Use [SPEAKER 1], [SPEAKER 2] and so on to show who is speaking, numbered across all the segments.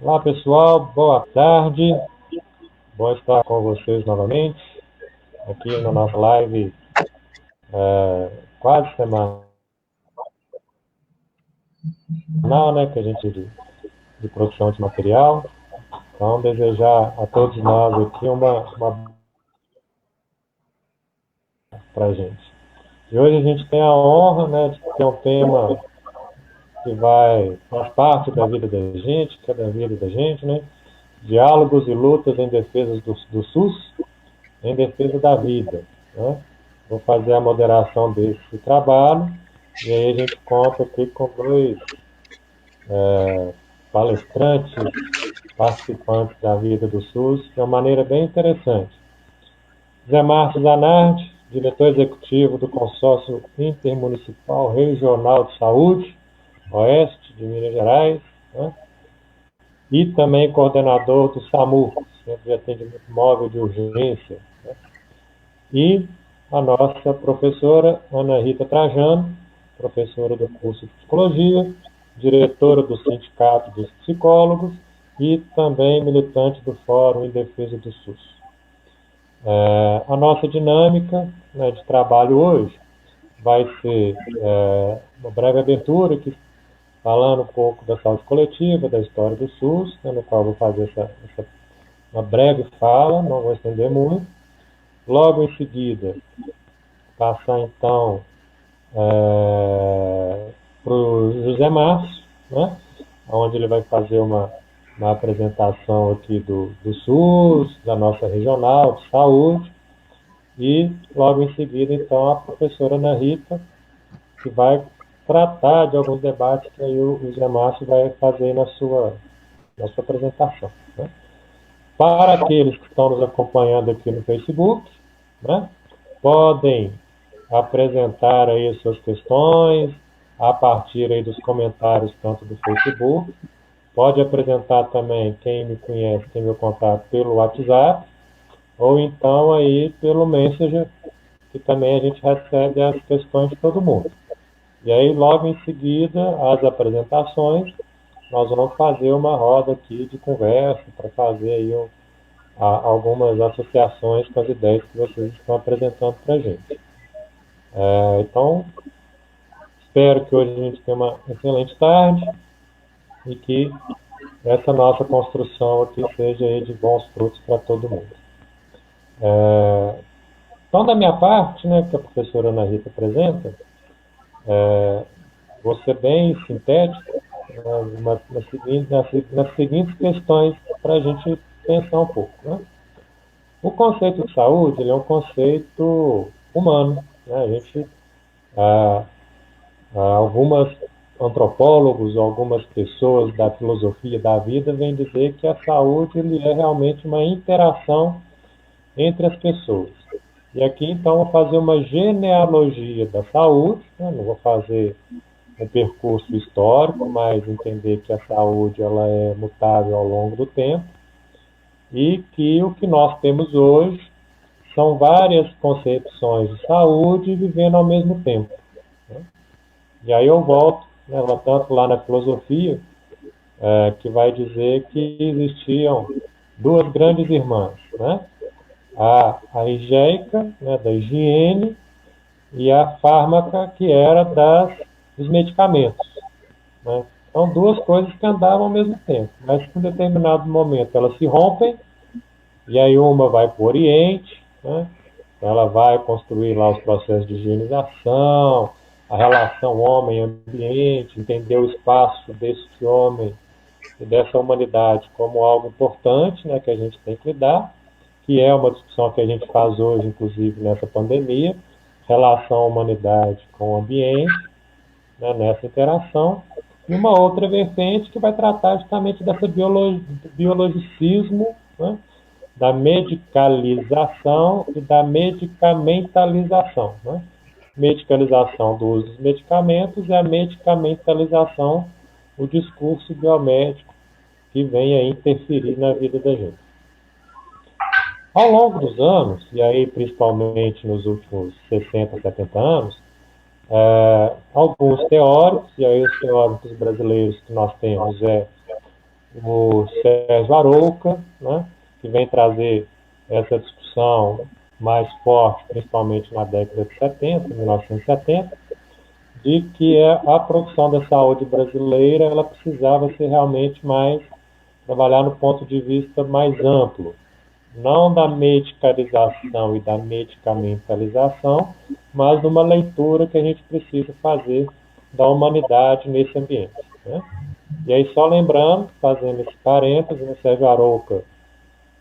[SPEAKER 1] Olá, pessoal, boa tarde. Bom estar com vocês novamente aqui na nossa live quase semanal, né, que a gente de produção de material. Então, desejar a todos nós aqui uma para a gente. E hoje a gente tem a honra, né, de ter um tema que faz parte da vida da gente, que é da vida da gente, né? Diálogos e lutas em defesa do SUS, em defesa da vida, né? Vou fazer a moderação desse trabalho e aí a gente conta aqui com dois palestrantes, participantes da vida do SUS, de uma maneira bem interessante. Zé Márcio Zanardi, diretor executivo do Consórcio Intermunicipal Regional de Saúde, Oeste de Minas Gerais, né? E também coordenador do SAMU, Centro de Atendimento Móvel de Urgência, né? E a nossa professora Ana Rita Trajano, professora do curso de Psicologia, diretora do Sindicato dos Psicólogos e também militante do Fórum em Defesa do SUS. A nossa dinâmica, né, de trabalho hoje vai ser uma breve abertura, aqui, falando um pouco da saúde coletiva, da história do SUS, né, no qual vou fazer uma breve fala, não vou estender muito. Logo em seguida, passar então para o José Márcio, né, onde ele vai fazer uma apresentação aqui do SUS, da nossa regional de saúde, e logo em seguida, então, a professora Ana Rita, que vai tratar de alguns debates que aí o José Márcio vai fazer na sua apresentação, né? Para aqueles que estão nos acompanhando aqui no Facebook, né, podem apresentar aí as suas questões a partir aí dos comentários tanto do Facebook. Pode apresentar também quem me conhece, tem meu contato pelo WhatsApp, ou então aí pelo Messenger, que também a gente recebe as questões de todo mundo. E aí, logo em seguida, as apresentações, nós vamos fazer uma roda aqui de conversa para fazer aí algumas associações com as ideias que vocês estão apresentando para a gente. Então, espero que hoje a gente tenha uma excelente tarde e que essa nossa construção aqui seja aí de bons frutos para todo mundo. Então, da minha parte, né, que a professora Ana Rita apresenta, vou ser bem sintético nas seguintes questões para a gente pensar um pouco, né? O conceito de saúde, ele é um conceito humano, né? A gente, algumas antropólogos, algumas pessoas da filosofia da vida vêm dizer que a saúde ele é realmente uma interação entre as pessoas. E aqui, então, vou fazer uma genealogia da saúde, né? Não vou fazer um percurso histórico, mas entender que a saúde ela é mutável ao longo do tempo e que o que nós temos hoje são várias concepções de saúde vivendo ao mesmo tempo, né? E aí eu volto, né, tanto lá na filosofia, que vai dizer que existiam duas grandes irmãs, né? A higiênica, né, da higiene, e a fármaca, que era dos medicamentos, né? São duas coisas que andavam ao mesmo tempo, mas em um determinado momento elas se rompem, e aí uma vai para o Oriente, né? Ela vai construir lá os processos de higienização, a relação homem-ambiente, entender o espaço desse homem e dessa humanidade como algo importante, né, que a gente tem que lidar, que é uma discussão que a gente faz hoje, inclusive nessa pandemia, relação humanidade com o ambiente, né, nessa interação, e uma outra vertente que vai tratar justamente dessa biologicismo, né, da medicalização e da medicamentalização, né? Medicalização do uso dos medicamentos e a medicamentalização, o discurso biomédico que vem a interferir na vida da gente. Ao longo dos anos, e aí principalmente nos últimos 60, 70 anos, alguns teóricos, e aí os teóricos brasileiros que nós temos é o Sérgio Arouca, né, que vem trazer essa discussão mais forte, principalmente na década de 70, 1970, de que a produção da saúde brasileira ela precisava ser realmente mais trabalhar no ponto de vista mais amplo, não da medicalização e da medicamentalização, mas de uma leitura que a gente precisa fazer da humanidade nesse ambiente, né? E aí, só lembrando, fazendo esse parênteses, o Sérgio Arouca,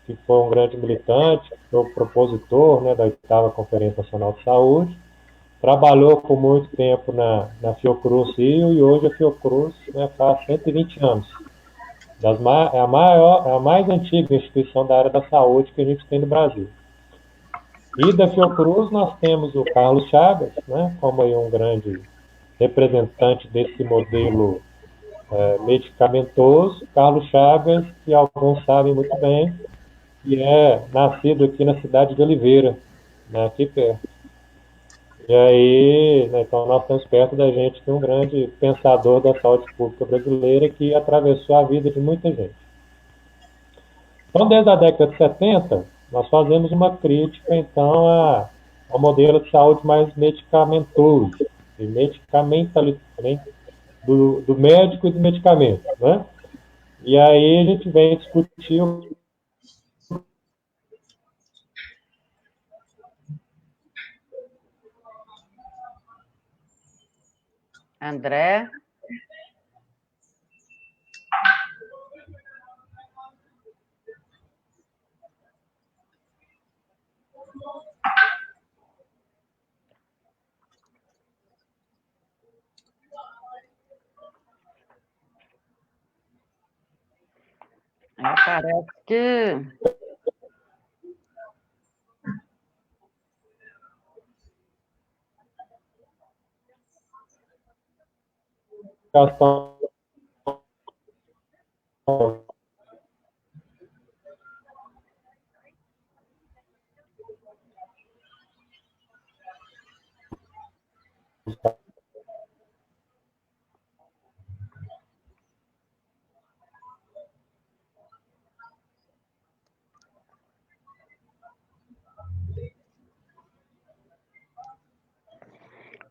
[SPEAKER 1] que foi um grande militante, foi o propositor, né, da 8ª Conferência Nacional de Saúde, trabalhou por muito tempo na Fiocruz Rio e hoje a Fiocruz, né, faz 120 anos. É a mais antiga instituição da área da saúde que a gente tem no Brasil. E da Fiocruz nós temos o Carlos Chagas, né, como aí um grande representante desse modelo medicamentoso. Carlos Chagas, que alguns sabem muito bem, que é nascido aqui na cidade de Oliveira, né, aqui perto. E aí, né, então nós temos perto da gente um grande pensador da saúde pública brasileira que atravessou a vida de muita gente. Então, desde a década de 70, nós fazemos uma crítica, então, ao modelo de saúde mais medicamentoso, e do médico e do medicamento, né? E aí a gente vem discutir
[SPEAKER 2] André? Parece que...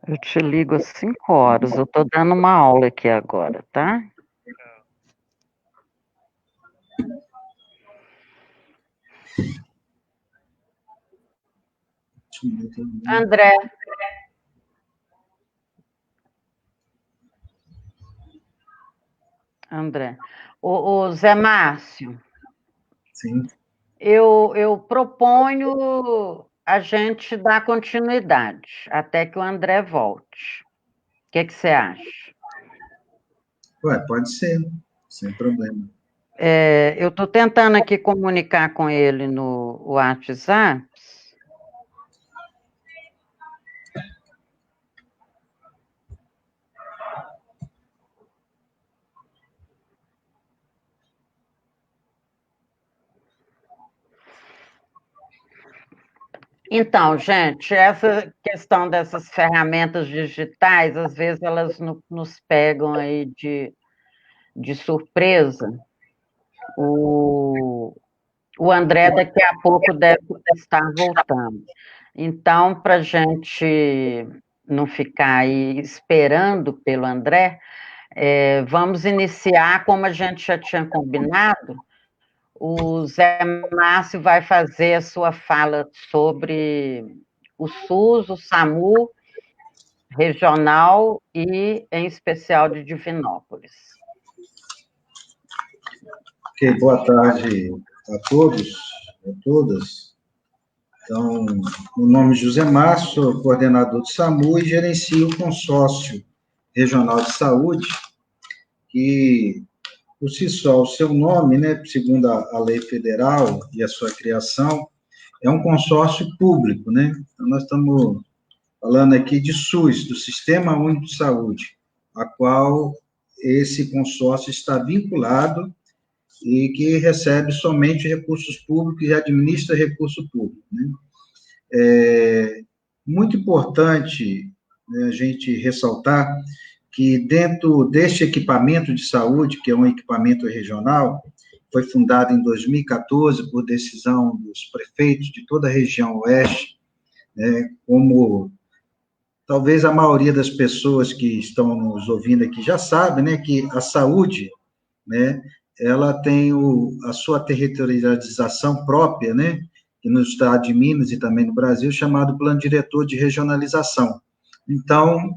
[SPEAKER 2] Eu te ligo às 5 horas. Eu estou dando uma aula aqui agora, tá? André. André. O Zé Márcio.
[SPEAKER 3] Sim.
[SPEAKER 2] Eu proponho a gente dar continuidade até que o André volte. O que você acha?
[SPEAKER 3] Ué, pode ser, sem problema.
[SPEAKER 2] Eu estou tentando aqui comunicar com ele no WhatsApp. Então, gente, essa questão dessas ferramentas digitais, às vezes elas nos pegam aí de surpresa. O André daqui a pouco deve estar voltando. Então, para a gente não ficar aí esperando pelo André, vamos iniciar, como a gente já tinha combinado, o Zé Márcio vai fazer a sua fala sobre o SUS, o SAMU regional e, em especial, de Divinópolis.
[SPEAKER 3] Ok, boa tarde a todos, a todas. Então, o nome é José Márcio, sou coordenador do SAMU e gerencio o consórcio regional de saúde, que, por si só, o seu nome, né, segundo a lei federal e a sua criação, é um consórcio público, né? Então, nós estamos falando aqui de SUS, do Sistema Único de Saúde, a qual esse consórcio está vinculado e que recebe somente recursos públicos e administra recurso público, né? Muito importante né, a gente ressaltar que dentro deste equipamento de saúde, que é um equipamento regional, foi fundado em 2014 por decisão dos prefeitos de toda a região oeste, né, como talvez a maioria das pessoas que estão nos ouvindo aqui já sabe, né, que a saúde, né, ela tem a sua territorialização própria, né, que no estado de Minas e também no Brasil, chamado Plano Diretor de Regionalização. Então,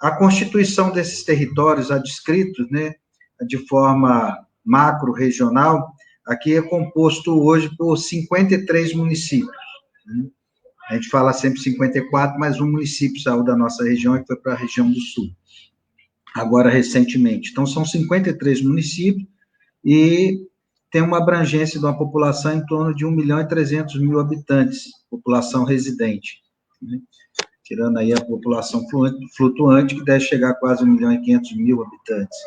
[SPEAKER 3] a constituição desses territórios adscritos, né, de forma macro-regional, aqui é composto hoje por 53 municípios, né? A gente fala sempre 54, mas um município saiu da nossa região e foi para a região do Sul, agora recentemente. Então, são 53 municípios e tem uma abrangência de uma população em torno de 1.300.000 habitantes, população residente, né? Tirando aí a população flutuante, que deve chegar a quase 1.500.000 habitantes.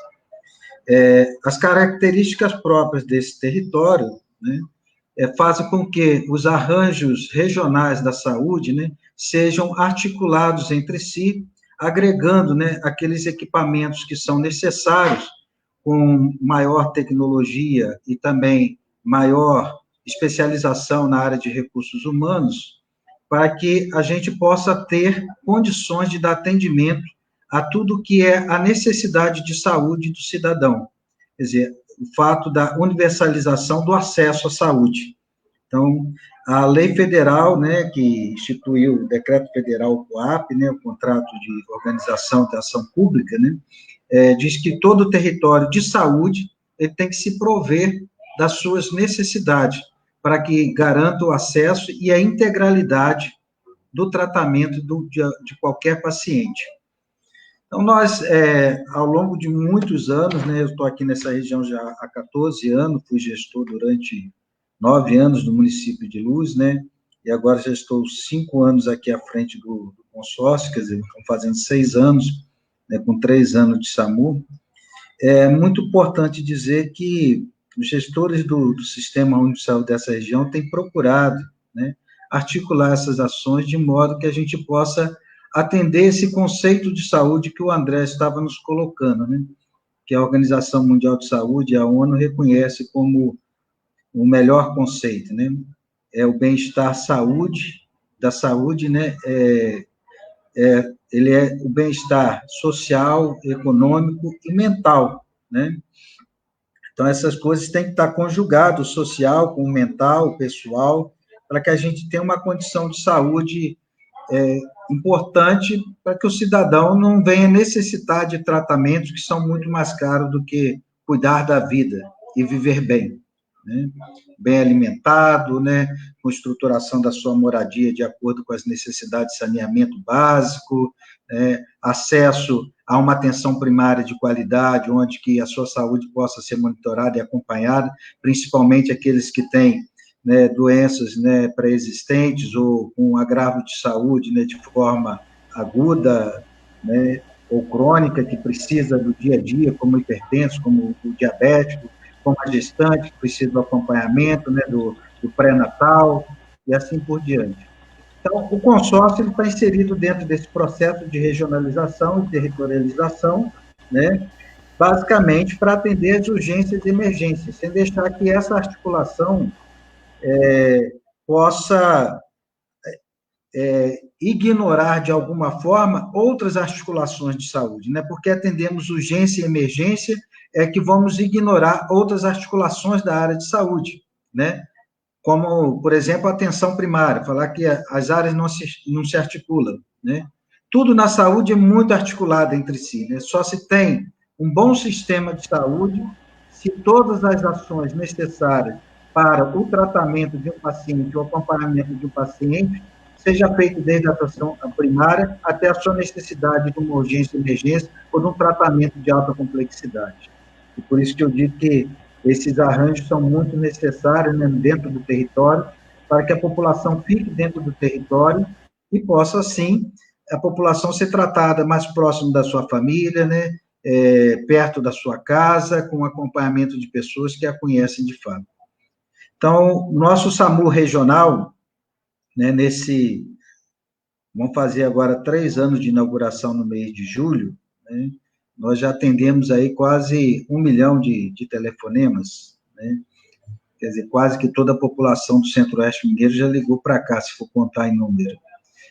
[SPEAKER 3] As características próprias desse território, né, fazem com que os arranjos regionais da saúde, né, sejam articulados entre si, agregando, né, aqueles equipamentos que são necessários, com maior tecnologia e também maior especialização na área de recursos humanos, para que a gente possa ter condições de dar atendimento a tudo que é a necessidade de saúde do cidadão. Quer dizer, o fato da universalização do acesso à saúde. Então, a lei federal, né, que instituiu o decreto federal COAP, né, o contrato de organização de ação pública, né, diz que todo o território de saúde ele tem que se prover das suas necessidades, para que garanta o acesso e a integralidade do tratamento de qualquer paciente. Então, nós, ao longo de muitos anos, né, eu estou aqui nessa região já há 14 anos, fui gestor durante 9 anos no município de Luz, né, e agora já estou 5 anos aqui à frente do consórcio, quer dizer, estão fazendo 6 anos, né, com 3 anos de SAMU. É muito importante dizer que os gestores do Sistema Único de Saúde dessa região têm procurado, né, articular essas ações de modo que a gente possa atender esse conceito de saúde que o André estava nos colocando, né, que a Organização Mundial de Saúde, a ONU, reconhece como o melhor conceito, né, é o bem-estar da saúde, né, ele é o bem-estar social, econômico e mental, né? Então, essas coisas têm que estar conjugadas, o social com o mental, o pessoal, para que a gente tenha uma condição de saúde importante, para que o cidadão não venha necessitar de tratamentos que são muito mais caros do que cuidar da vida e viver bem, né? Bem alimentado, né, com estruturação da sua moradia de acordo com as necessidades de saneamento básico, acesso a uma atenção primária de qualidade, onde que a sua saúde possa ser monitorada e acompanhada, principalmente aqueles que têm, né, doenças, né, pré-existentes ou com agravo de saúde, né, de forma aguda, né, ou crônica, que precisa do dia a dia, como o hipertenso, como o diabético, como a gestante, que precisa do acompanhamento, né, do pré-natal, e assim por diante. Então, o consórcio está inserido dentro desse processo de regionalização e territorialização, né, basicamente para atender as urgências e emergências, sem deixar que essa articulação possa ignorar, de alguma forma, outras articulações de saúde, né, porque atendemos urgência e emergência, que vamos ignorar outras articulações da área de saúde, né, como, por exemplo, a atenção primária, falar que as áreas não se articulam, né? Tudo na saúde é muito articulado entre si, né? Só se tem um bom sistema de saúde se todas as ações necessárias para o tratamento de um paciente, o acompanhamento de um paciente, seja feito desde a atenção primária até a sua necessidade de uma urgência, emergência ou de um tratamento de alta complexidade. E por isso que eu digo que esses arranjos são muito necessários, né, dentro do território, para que a população fique dentro do território e possa, assim, a população ser tratada mais próximo da sua família, né, perto da sua casa, com acompanhamento de pessoas que a conhecem de fato. Então, nosso SAMU regional, né, nesse vamos fazer agora 3 anos de inauguração no mês de julho, né? Nós já atendemos aí quase 1 milhão de telefonemas, né? Quer dizer, quase que toda a população do Centro-Oeste Mineiro já ligou para cá, se for contar em número.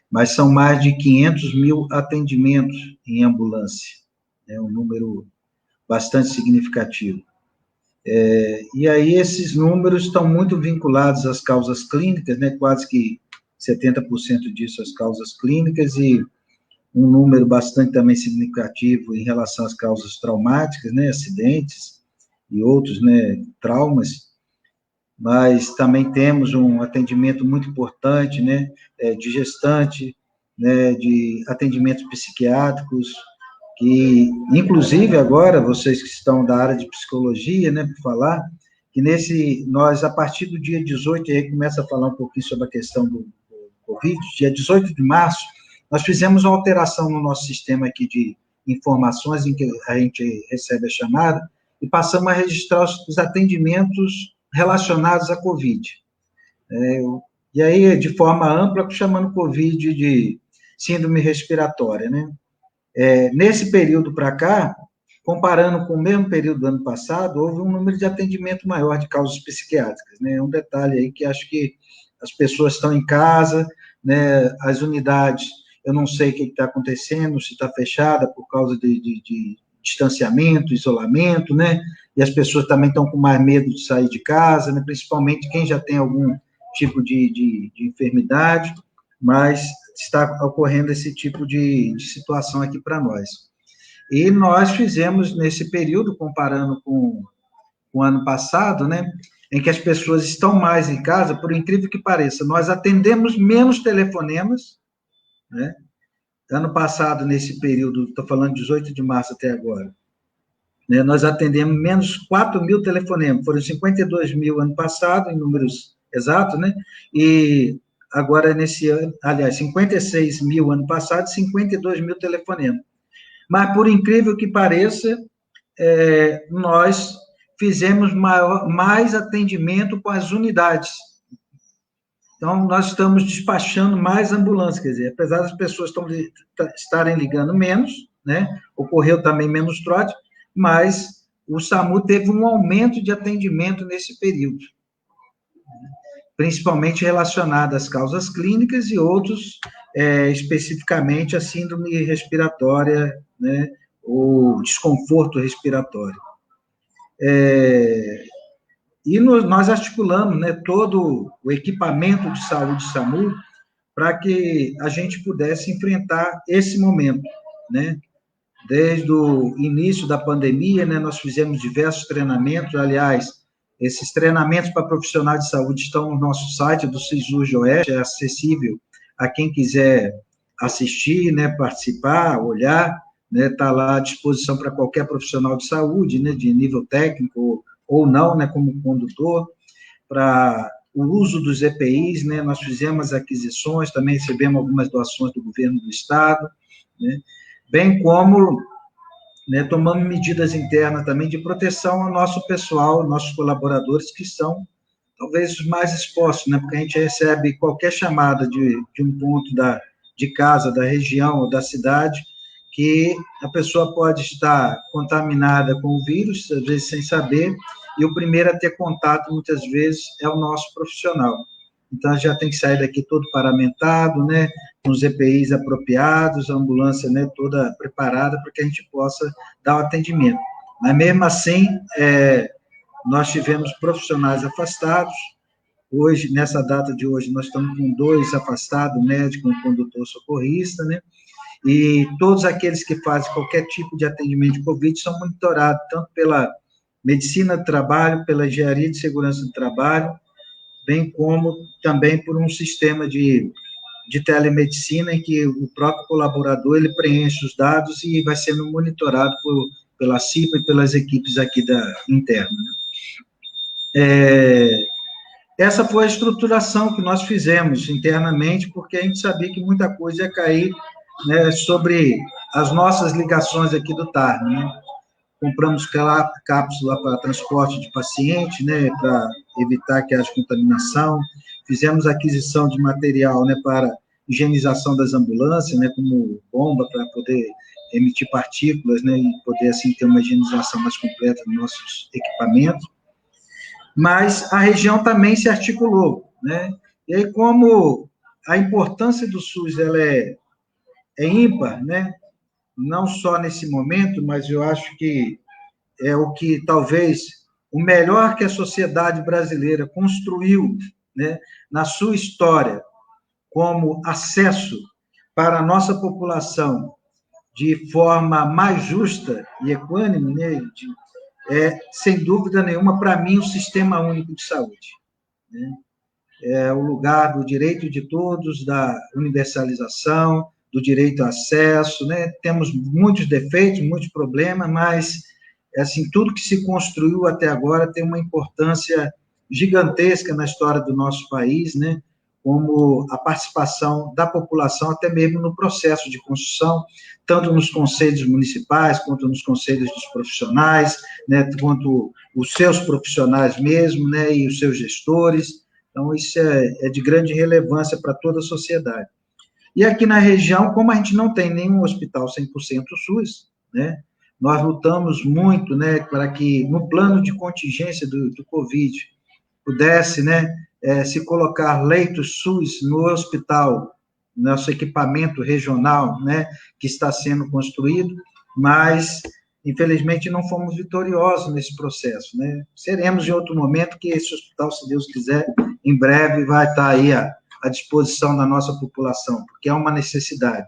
[SPEAKER 3] Mas são mais de 500 mil atendimentos em ambulância, é um número bastante significativo. E aí esses números estão muito vinculados às causas clínicas, né? Quase que 70% disso às causas clínicas, e um número bastante também significativo em relação às causas traumáticas, né? Acidentes e outros, né? Traumas. Mas também temos um atendimento muito importante, né, de gestante, né, de atendimentos psiquiátricos, que, inclusive, agora, vocês que estão da área de psicologia, né, por falar, que nós, a partir do dia 18, e aí começa a falar um pouquinho sobre a questão do Covid, dia 18 de março, nós fizemos uma alteração no nosso sistema aqui de informações, em que a gente recebe a chamada, e passamos a registrar os atendimentos relacionados à Covid. E aí, de forma ampla, chamando Covid de síndrome respiratória, né? Nesse período para cá, comparando com o mesmo período do ano passado, houve um número de atendimento maior de causas psiquiátricas, né? Um detalhe aí que acho que as pessoas estão em casa, né? As unidades, eu não sei o que está acontecendo, se está fechada por causa de distanciamento, isolamento, né? E as pessoas também estão com mais medo de sair de casa, né? Principalmente quem já tem algum tipo de enfermidade, mas está ocorrendo esse tipo de situação aqui para nós. E nós fizemos, nesse período, comparando com o ano passado, né, em que as pessoas estão mais em casa, por incrível que pareça, nós atendemos menos telefonemas, né? Ano passado, nesse período, estou falando 18 de março até agora, né, nós atendemos menos 4 mil telefonemas, foram 52 mil ano passado, em números exatos, né, e agora nesse ano, aliás, 56 mil ano passado, 52 mil telefonemas. Mas, por incrível que pareça, nós fizemos mais atendimento com as unidades. Então, nós estamos despachando mais ambulâncias, quer dizer, apesar das pessoas estarem ligando menos, né, ocorreu também menos trote, mas o SAMU teve um aumento de atendimento nesse período, principalmente relacionado às causas clínicas e outros, especificamente a síndrome respiratória, né, ou desconforto respiratório. E nós articulamos, né, todo o equipamento de saúde SAMU para que a gente pudesse enfrentar esse momento, né? Desde o início da pandemia, né, nós fizemos diversos treinamentos, aliás, esses treinamentos para profissionais de saúde estão no nosso site do CISURG Oeste, é acessível a quem quiser assistir, né, participar, olhar, né, está lá à disposição para qualquer profissional de saúde, né, de nível técnico ou não, né, como condutor, para o uso dos EPIs, né, nós fizemos aquisições, também recebemos algumas doações do governo do estado, né, bem como, né, tomando medidas internas também de proteção ao nosso pessoal, nossos colaboradores, que são talvez os mais expostos, né, porque a gente recebe qualquer chamada de um ponto de casa, da região ou da cidade, que a pessoa pode estar contaminada com o vírus, às vezes sem saber, e o primeiro a ter contato, muitas vezes, é o nosso profissional. Então, já tem que sair daqui todo paramentado, né, com os EPIs apropriados, a ambulância, né, toda preparada para que a gente possa dar o atendimento. Mas, mesmo assim, nós tivemos profissionais afastados. Hoje, nessa data de hoje, nós estamos com 2 afastados, médico e condutor socorrista, né, e todos aqueles que fazem qualquer tipo de atendimento de Covid são monitorados, tanto pela medicina do trabalho, pela engenharia de segurança do trabalho, bem como também por um sistema de telemedicina em que o próprio colaborador ele preenche os dados e vai sendo monitorado pela CIPA e pelas equipes aqui interna. Essa foi a estruturação que nós fizemos internamente, porque a gente sabia que muita coisa ia cair, né, sobre as nossas ligações aqui do TAR, né? Compramos cápsula para transporte de paciente, né, para evitar que haja contaminação, fizemos aquisição de material, né, para higienização das ambulâncias, né, como bomba para poder emitir partículas, né, e poder, assim, ter uma higienização mais completa dos nossos equipamentos. Mas a região também se articulou, né, e aí, como a importância do SUS, ela é ímpar, né, não só nesse momento, mas eu acho que é o que talvez o melhor que a sociedade brasileira construiu, né, na sua história, como acesso para a nossa população de forma mais justa e equânime, né, sem dúvida nenhuma, para mim, o Sistema Único de Saúde, né? É o lugar do direito de todos, da universalização, do direito ao acesso, né? Temos muitos defeitos, muitos problemas, mas, assim, tudo que se construiu até agora tem uma importância gigantesca na história do nosso país, né? Como a participação da população, até mesmo no processo de construção, tanto nos conselhos municipais, quanto nos conselhos dos profissionais, né? Quanto os seus profissionais mesmo, né? E os seus gestores. Então, isso é de grande relevância para toda a sociedade. E aqui na região, como a gente não tem nenhum hospital 100% SUS, né, nós lutamos muito, né, para que no plano de contingência do Covid pudesse, né, se colocar leitos SUS no hospital, nosso equipamento regional, né, que está sendo construído, mas, infelizmente, não fomos vitoriosos nesse processo, né. Seremos em outro momento que esse hospital, se Deus quiser, em breve vai estar aí à disposição da nossa população, porque é uma necessidade.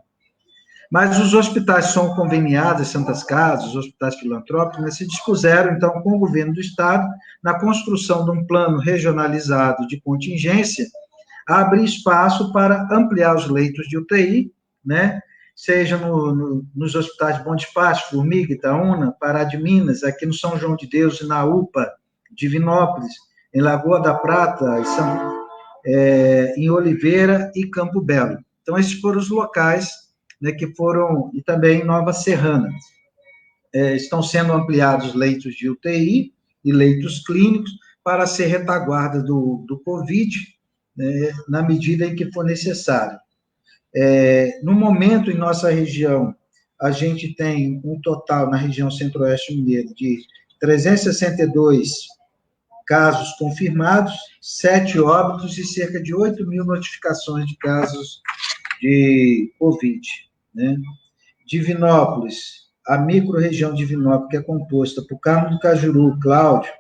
[SPEAKER 3] Mas os hospitais são conveniados, Santas Casas, os hospitais filantrópicos, né, se dispuseram, então, com o governo do Estado, na construção de um plano regionalizado de contingência, a abrir espaço para ampliar os leitos de UTI, né, seja nos hospitais Bom Despacho, Formiga, Itaúna, Pará de Minas, aqui no São João de Deus e na UPA, Divinópolis, em Lagoa da Prata, em Oliveira e Campo Belo. Então, esses foram os locais, né, que foram, e também em Nova Serrana. Estão sendo ampliados leitos de UTI e leitos clínicos para ser retaguarda do Covid, né, na medida em que for necessário. No momento, em nossa região, a gente tem um total, na região centro-oeste mineiro, de 362 casos confirmados, 7 óbitos e cerca de 8 mil notificações de casos de Covid, né? Divinópolis, a micro-região de Divinópolis, que é composta por Carmo do Cajuru, Cláudio,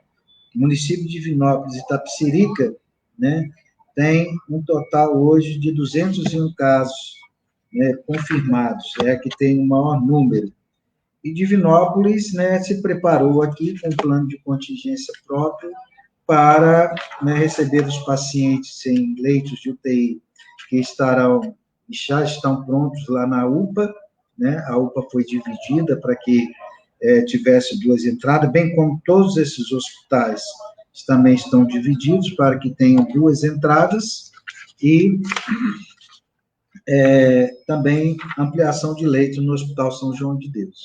[SPEAKER 3] município de Divinópolis e Itapecerica, né, tem um total hoje de 201 casos, né, confirmados, que tem o maior número. E Divinópolis, né, se preparou aqui com um plano de contingência próprio para, né, receber os pacientes em leitos de UTI que já estão prontos lá na UPA, né? A UPA foi dividida para que tivesse 2 entradas, bem como todos esses hospitais também estão divididos para que tenham 2 entradas e também ampliação de leitos no Hospital São João de Deus.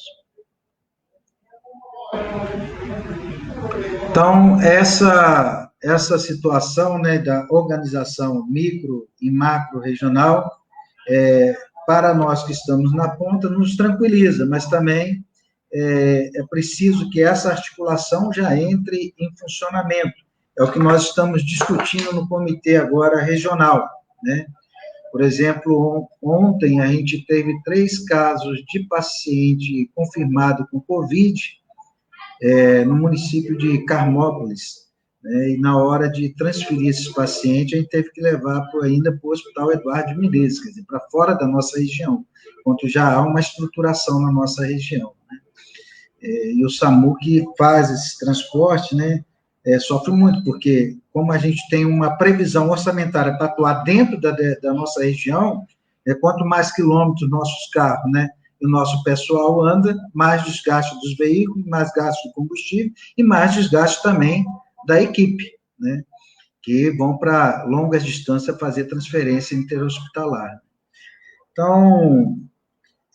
[SPEAKER 3] Então, essa situação, né, da organização micro e macro regional, para nós que estamos na ponta, nos tranquiliza, mas também é preciso que essa articulação já entre em funcionamento. É o que nós estamos discutindo no comitê agora regional, né? Por exemplo, ontem a gente teve 3 casos de paciente confirmado com Covid, no município de Carmópolis, né, e na hora de transferir esses pacientes, a gente teve que levar ainda para o Hospital Eduardo de Menezes, quer dizer, para fora da nossa região, enquanto já há uma estruturação na nossa região, né. E o SAMU que faz esse transporte, né, sofre muito, porque como a gente tem uma previsão orçamentária para atuar dentro da nossa região, quanto mais quilômetros nossos carros, né, o nosso pessoal anda, mais desgaste dos veículos, mais gasto de combustível e mais desgaste também da equipe, né, que vão para longas distâncias fazer transferência interhospitalar. Então,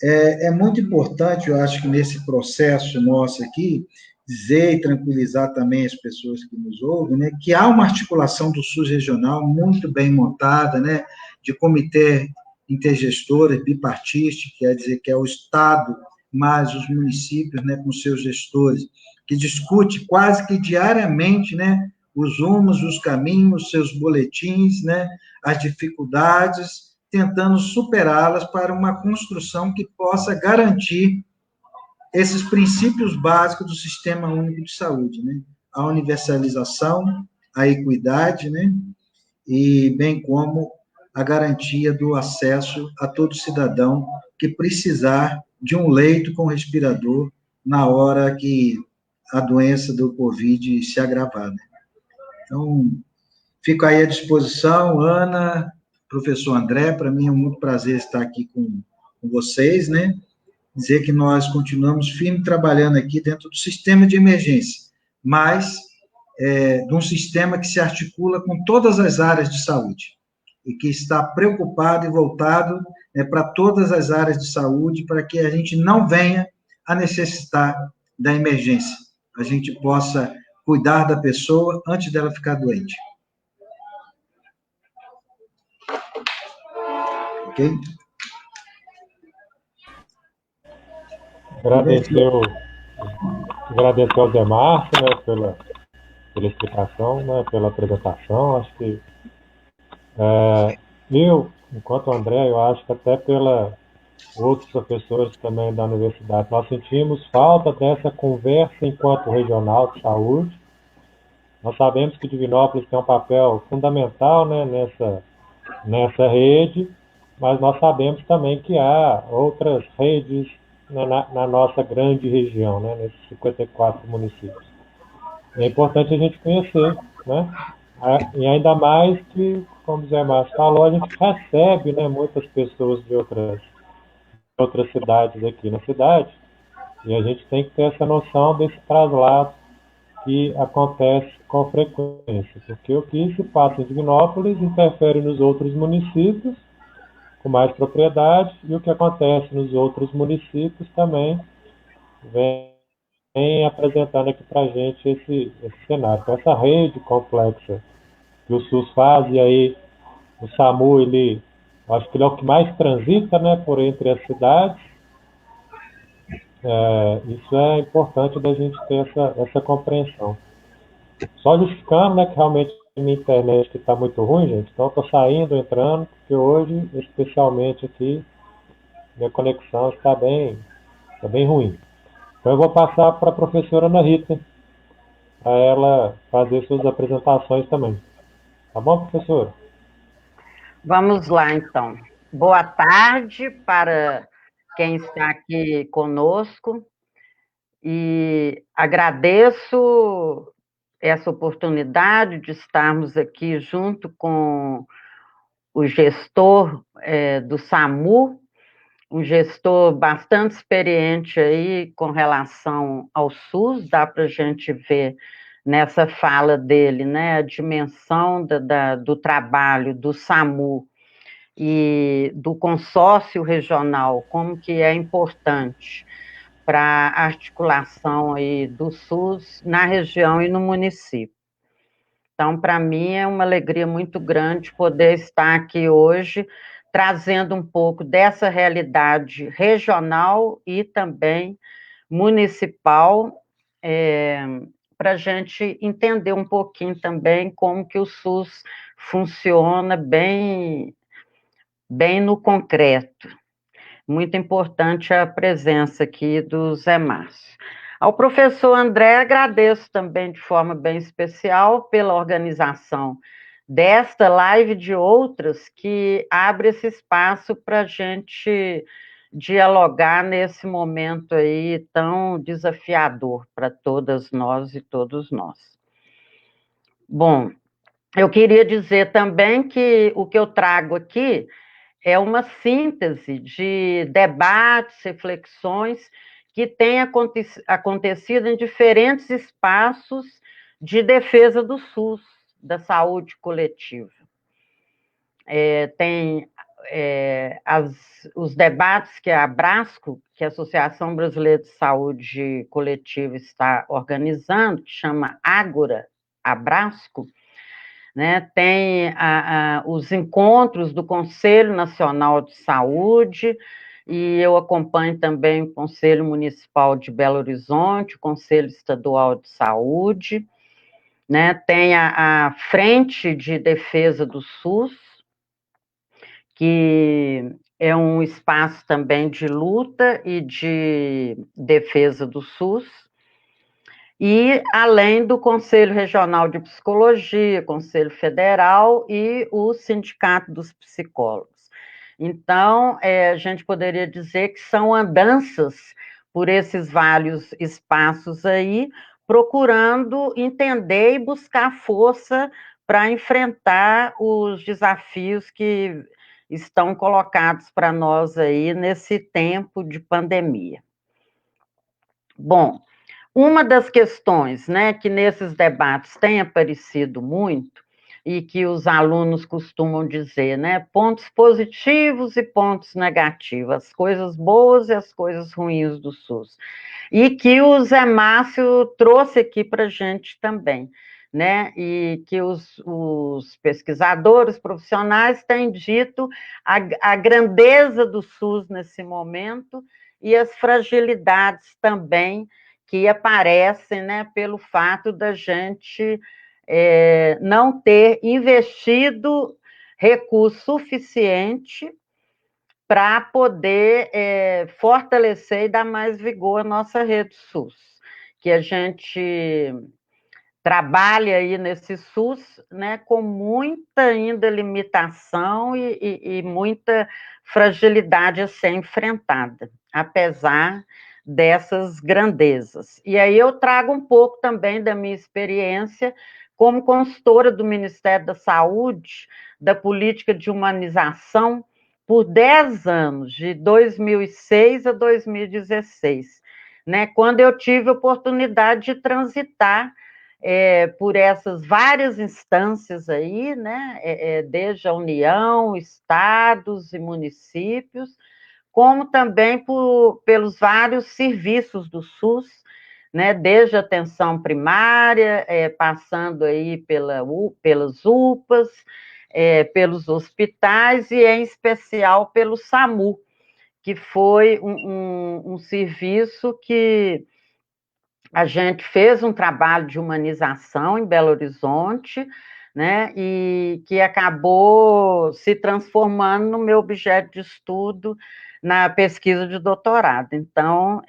[SPEAKER 3] é muito importante, eu acho que nesse processo nosso aqui, dizer e tranquilizar também as pessoas que nos ouvem, né, que há uma articulação do SUS regional muito bem montada, né, de comitê intergestora, bipartite, quer dizer que é o Estado mais os municípios, né, com seus gestores, que discute quase que diariamente, né, os rumos, os caminhos, seus boletins, né, as dificuldades, tentando superá-las para uma construção que possa garantir esses princípios básicos do Sistema Único de Saúde, né? A universalização, a equidade, né? E bem como a garantia do acesso a todo cidadão que precisar de um leito com respirador na hora que a doença do Covid se agravar, né? Então, fico aí à disposição, Ana, professor André, para mim é muito prazer estar aqui com vocês, né? Dizer que nós continuamos firme trabalhando aqui dentro do sistema de emergência, mas de um sistema que se articula com todas as áreas de saúde e que está preocupado e voltado para todas as áreas de saúde, para que a gente não venha a necessitar da emergência, a gente possa cuidar da pessoa antes dela ficar doente. Ok?
[SPEAKER 1] Agradecer ao Zé Márcio, né, pela explicação, né, pela apresentação. Acho que enquanto André, eu acho que até pela outros professores também da universidade, nós sentimos falta dessa conversa enquanto regional de saúde. Nós sabemos que Divinópolis tem um papel fundamental, né, nessa rede, mas nós sabemos também que há outras redes na nossa grande região, né, nesses 54 municípios. É importante a gente conhecer, né? E ainda mais que, como o Zé Márcio falou, a gente recebe, né, muitas pessoas de outras cidades aqui na cidade, e a gente tem que ter essa noção desse traslado que acontece com frequência, porque o que se passa em Divinópolis interfere nos outros municípios com mais propriedade, e o que acontece nos outros municípios também vem apresentando aqui para a gente esse cenário. Então, essa rede complexa que o SUS faz, e aí o SAMU, acho que ele é o que mais transita, né, por entre as cidades. Isso é importante da gente ter essa compreensão. Só justificando, né, que realmente a minha internet está muito ruim, gente, então eu estou saindo, entrando, porque hoje, especialmente aqui, minha conexão está bem ruim. Então eu vou passar para a professora Ana Rita, para ela fazer suas apresentações também. Tá bom, professora?
[SPEAKER 2] Vamos lá, então. Boa tarde para quem está aqui conosco e agradeço essa oportunidade de estarmos aqui junto com o gestor do SAMU, um gestor bastante experiente aí com relação ao SUS, dá para a gente ver nessa fala dele, né, a dimensão do trabalho do SAMU e do consórcio regional, como que é importante para a articulação aí do SUS na região e no município. Então, para mim, é uma alegria muito grande poder estar aqui hoje, trazendo um pouco dessa realidade regional e também municipal, para a gente entender um pouquinho também como que o SUS funciona bem no concreto. Muito importante a presença aqui do Zé Márcio. Ao professor André, agradeço também de forma bem especial pela organização desta live e de outras que abre esse espaço para a gente dialogar nesse momento aí tão desafiador para todas nós e todos nós. Bom, eu queria dizer também que o que eu trago aqui é uma síntese de debates, reflexões que têm acontecido em diferentes espaços de defesa do SUS, da saúde coletiva. Tem os debates que a Abrasco, que é a Associação Brasileira de Saúde Coletiva, está organizando, que chama Ágora Abrasco, né? Tem os encontros do Conselho Nacional de Saúde, e eu acompanho também o Conselho Municipal de Belo Horizonte, o Conselho Estadual de Saúde, né? Tem a Frente de Defesa do SUS, que é um espaço também de luta e de defesa do SUS, e além do Conselho Regional de Psicologia, Conselho Federal e o Sindicato dos Psicólogos. Então, a gente poderia dizer que são andanças por esses vários espaços aí, procurando entender e buscar força para enfrentar os desafios que estão colocados para nós aí nesse tempo de pandemia. Bom, uma das questões, né, que nesses debates tem aparecido muito, e que os alunos costumam dizer, né, pontos positivos e pontos negativos, as coisas boas e as coisas ruins do SUS, e que o Zé Márcio trouxe aqui para a gente também, né, e que os pesquisadores profissionais têm dito a grandeza do SUS nesse momento e as fragilidades também que aparecem, né, pelo fato da gente não ter investido recurso suficiente para poder fortalecer e dar mais vigor à nossa rede SUS, que a gente trabalha aí nesse SUS, né, com muita ainda limitação e muita fragilidade a ser enfrentada, apesar dessas grandezas. E aí eu trago um pouco também da minha experiência como consultora do Ministério da Saúde, da política de humanização, por 10 anos, de 2006 a 2016, né, quando eu tive a oportunidade de transitar por essas várias instâncias aí, né, desde a União, estados e municípios, como também pelos vários serviços do SUS, né, desde a atenção primária, passando aí pelas UPAs, pelos hospitais e, em especial, pelo SAMU, que foi um serviço que a gente fez um trabalho de humanização em Belo Horizonte, né, e que acabou se transformando no meu objeto de estudo na pesquisa de doutorado. Então,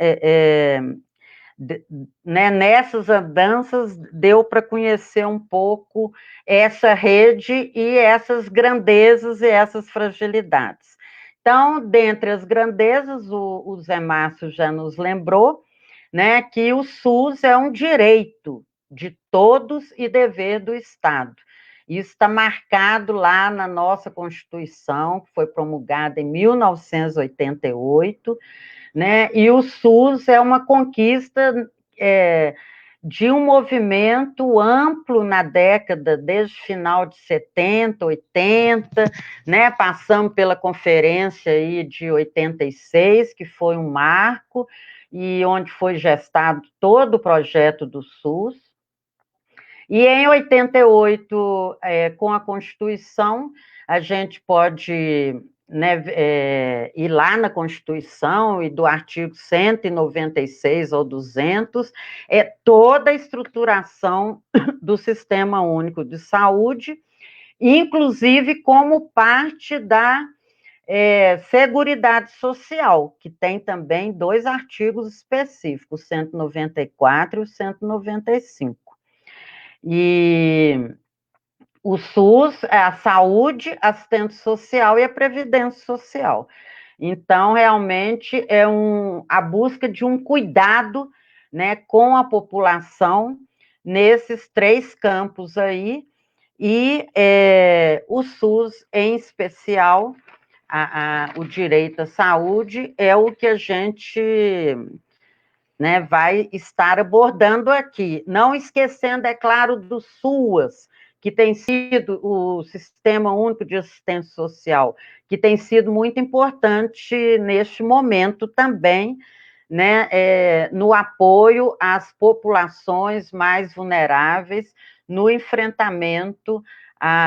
[SPEAKER 2] né, nessas andanças, deu para conhecer um pouco essa rede e essas grandezas e essas fragilidades. Então, dentre as grandezas, o Zé Márcio já nos lembrou, né, que o SUS é um direito de todos e dever do Estado. Isso está marcado lá na nossa Constituição, que foi promulgada em 1988, né, e o SUS é uma conquista de um movimento amplo na década, desde o final de 70, 80, né, passamos pela conferência aí de 86, que foi um marco, e onde foi gestado todo o projeto do SUS. E em 88, com a Constituição, a gente pode, né, ir lá na Constituição e do artigo 196 ou 200, toda a estruturação do Sistema Único de Saúde, inclusive como parte da Seguridade Social, que tem também 2 artigos específicos, o 194 e o 195. E o SUS é a saúde, assistência social e a previdência social. Então, realmente, a busca de um cuidado, né, com a população nesses 3 campos aí, e o SUS, em especial, o direito à saúde, é o que a gente, né, vai estar abordando aqui. Não esquecendo, é claro, do SUAS, que tem sido o Sistema Único de Assistência Social, que tem sido muito importante neste momento também, né, no apoio às populações mais vulneráveis, no enfrentamento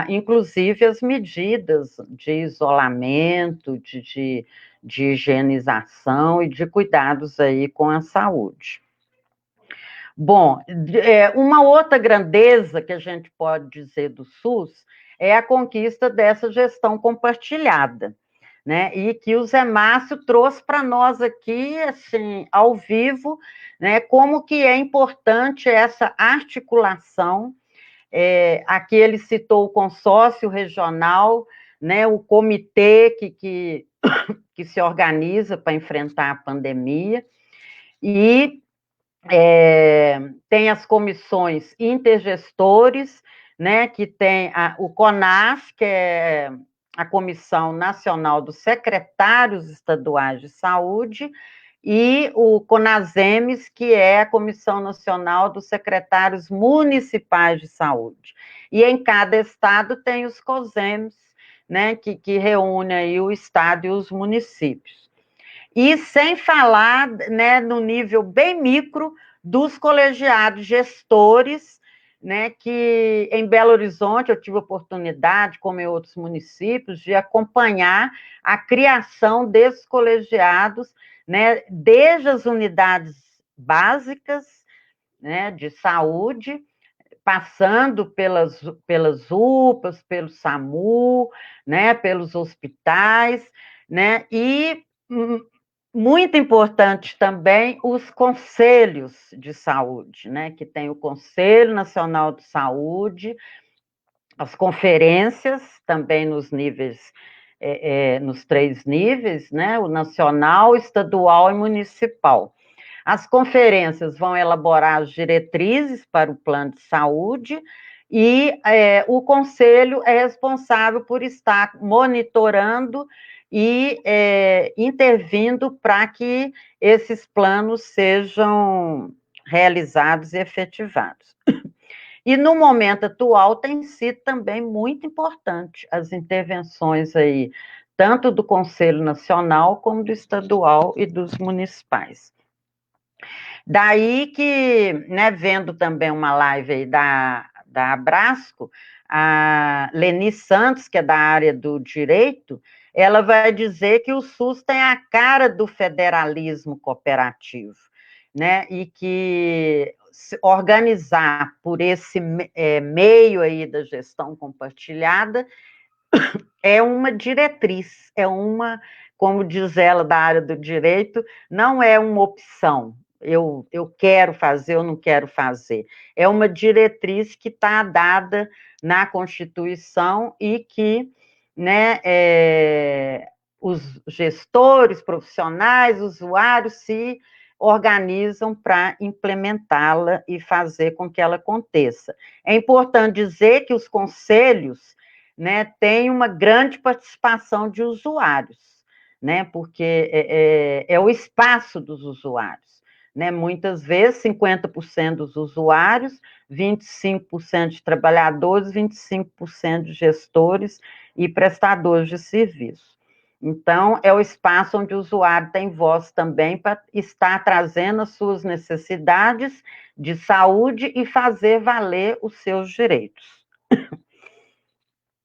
[SPEAKER 2] inclusive as medidas de isolamento, de higienização e de cuidados aí com a saúde. Bom, uma outra grandeza que a gente pode dizer do SUS é a conquista dessa gestão compartilhada, né? E que o Zé Márcio trouxe para nós aqui, assim, ao vivo, né? Como que é importante essa articulação. Aqui ele citou o consórcio regional, né? O comitê que se organiza para enfrentar a pandemia, e tem as comissões intergestores, né, que tem o CONAS, que é a Comissão Nacional dos Secretários Estaduais de Saúde, e o CONASEMES, que é a Comissão Nacional dos Secretários Municipais de Saúde. E em cada estado tem os COSEMES, né, que reúne aí o estado e os municípios. E sem falar, né, no nível bem micro dos colegiados gestores, né, que em Belo Horizonte eu tive oportunidade, como em outros municípios, de acompanhar a criação desses colegiados, né, desde as unidades básicas, né, de saúde, passando pelas UPAs, pelo SAMU, né, pelos hospitais, né, e muito importante também os conselhos de saúde, né, que tem o Conselho Nacional de Saúde, as conferências também nos níveis, nos 3 níveis, né, o nacional, estadual e municipal. As conferências vão elaborar as diretrizes para o plano de saúde e o conselho é responsável por estar monitorando e intervindo para que esses planos sejam realizados e efetivados. E no momento atual tem sido também muito importante as intervenções aí, tanto do Conselho Nacional como do estadual e dos municipais. Daí que, né, vendo também uma live aí da Abrasco, a Leni Santos, que é da área do direito, ela vai dizer que o SUS tem a cara do federalismo cooperativo, né, e que se organizar por esse meio aí da gestão compartilhada é uma diretriz, como diz ela da área do direito, não é uma opção, eu quero fazer ou não quero fazer, é uma diretriz que está dada na Constituição e que, né, os gestores, profissionais, usuários se organizam para implementá-la e fazer com que ela aconteça. É importante dizer que os conselhos, né, têm uma grande participação de usuários, né, porque é o espaço dos usuários. Né, muitas vezes, 50% dos usuários, 25% de trabalhadores, 25% de gestores e prestadores de serviço. Então, é o espaço onde o usuário tem voz também para estar trazendo as suas necessidades de saúde e fazer valer os seus direitos.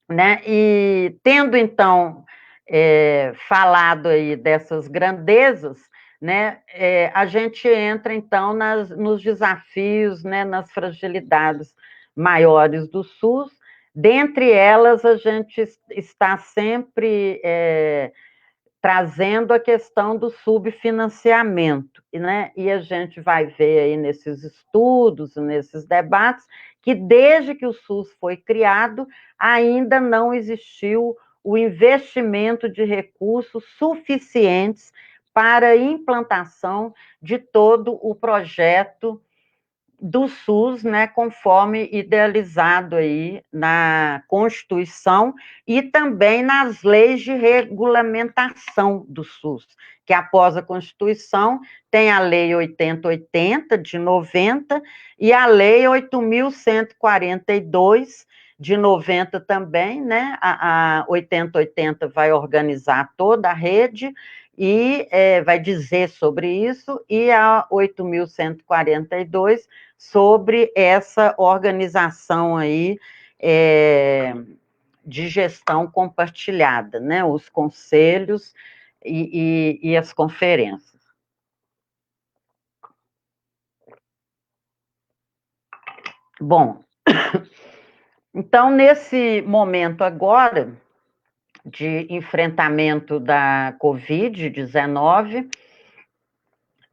[SPEAKER 2] Né? E tendo, então, falado aí dessas grandezas, né, a gente entra, então, nos desafios, né, nas fragilidades maiores do SUS. Dentre elas, a gente está sempre trazendo a questão do subfinanciamento, né? E a gente vai ver aí nesses estudos, nesses debates, que desde que o SUS foi criado, ainda não existiu o investimento de recursos suficientes para a implantação de todo o projeto do SUS, né, conforme idealizado aí na Constituição e também nas leis de regulamentação do SUS, que após a Constituição tem a Lei 8080 de 90 e a Lei 8.142 de 90 também, né? A 8080 vai organizar toda a rede e vai dizer sobre isso, e a 8.142 sobre essa organização aí de gestão compartilhada, né? Os conselhos e as conferências. Bom, então, nesse momento agora de enfrentamento da Covid-19,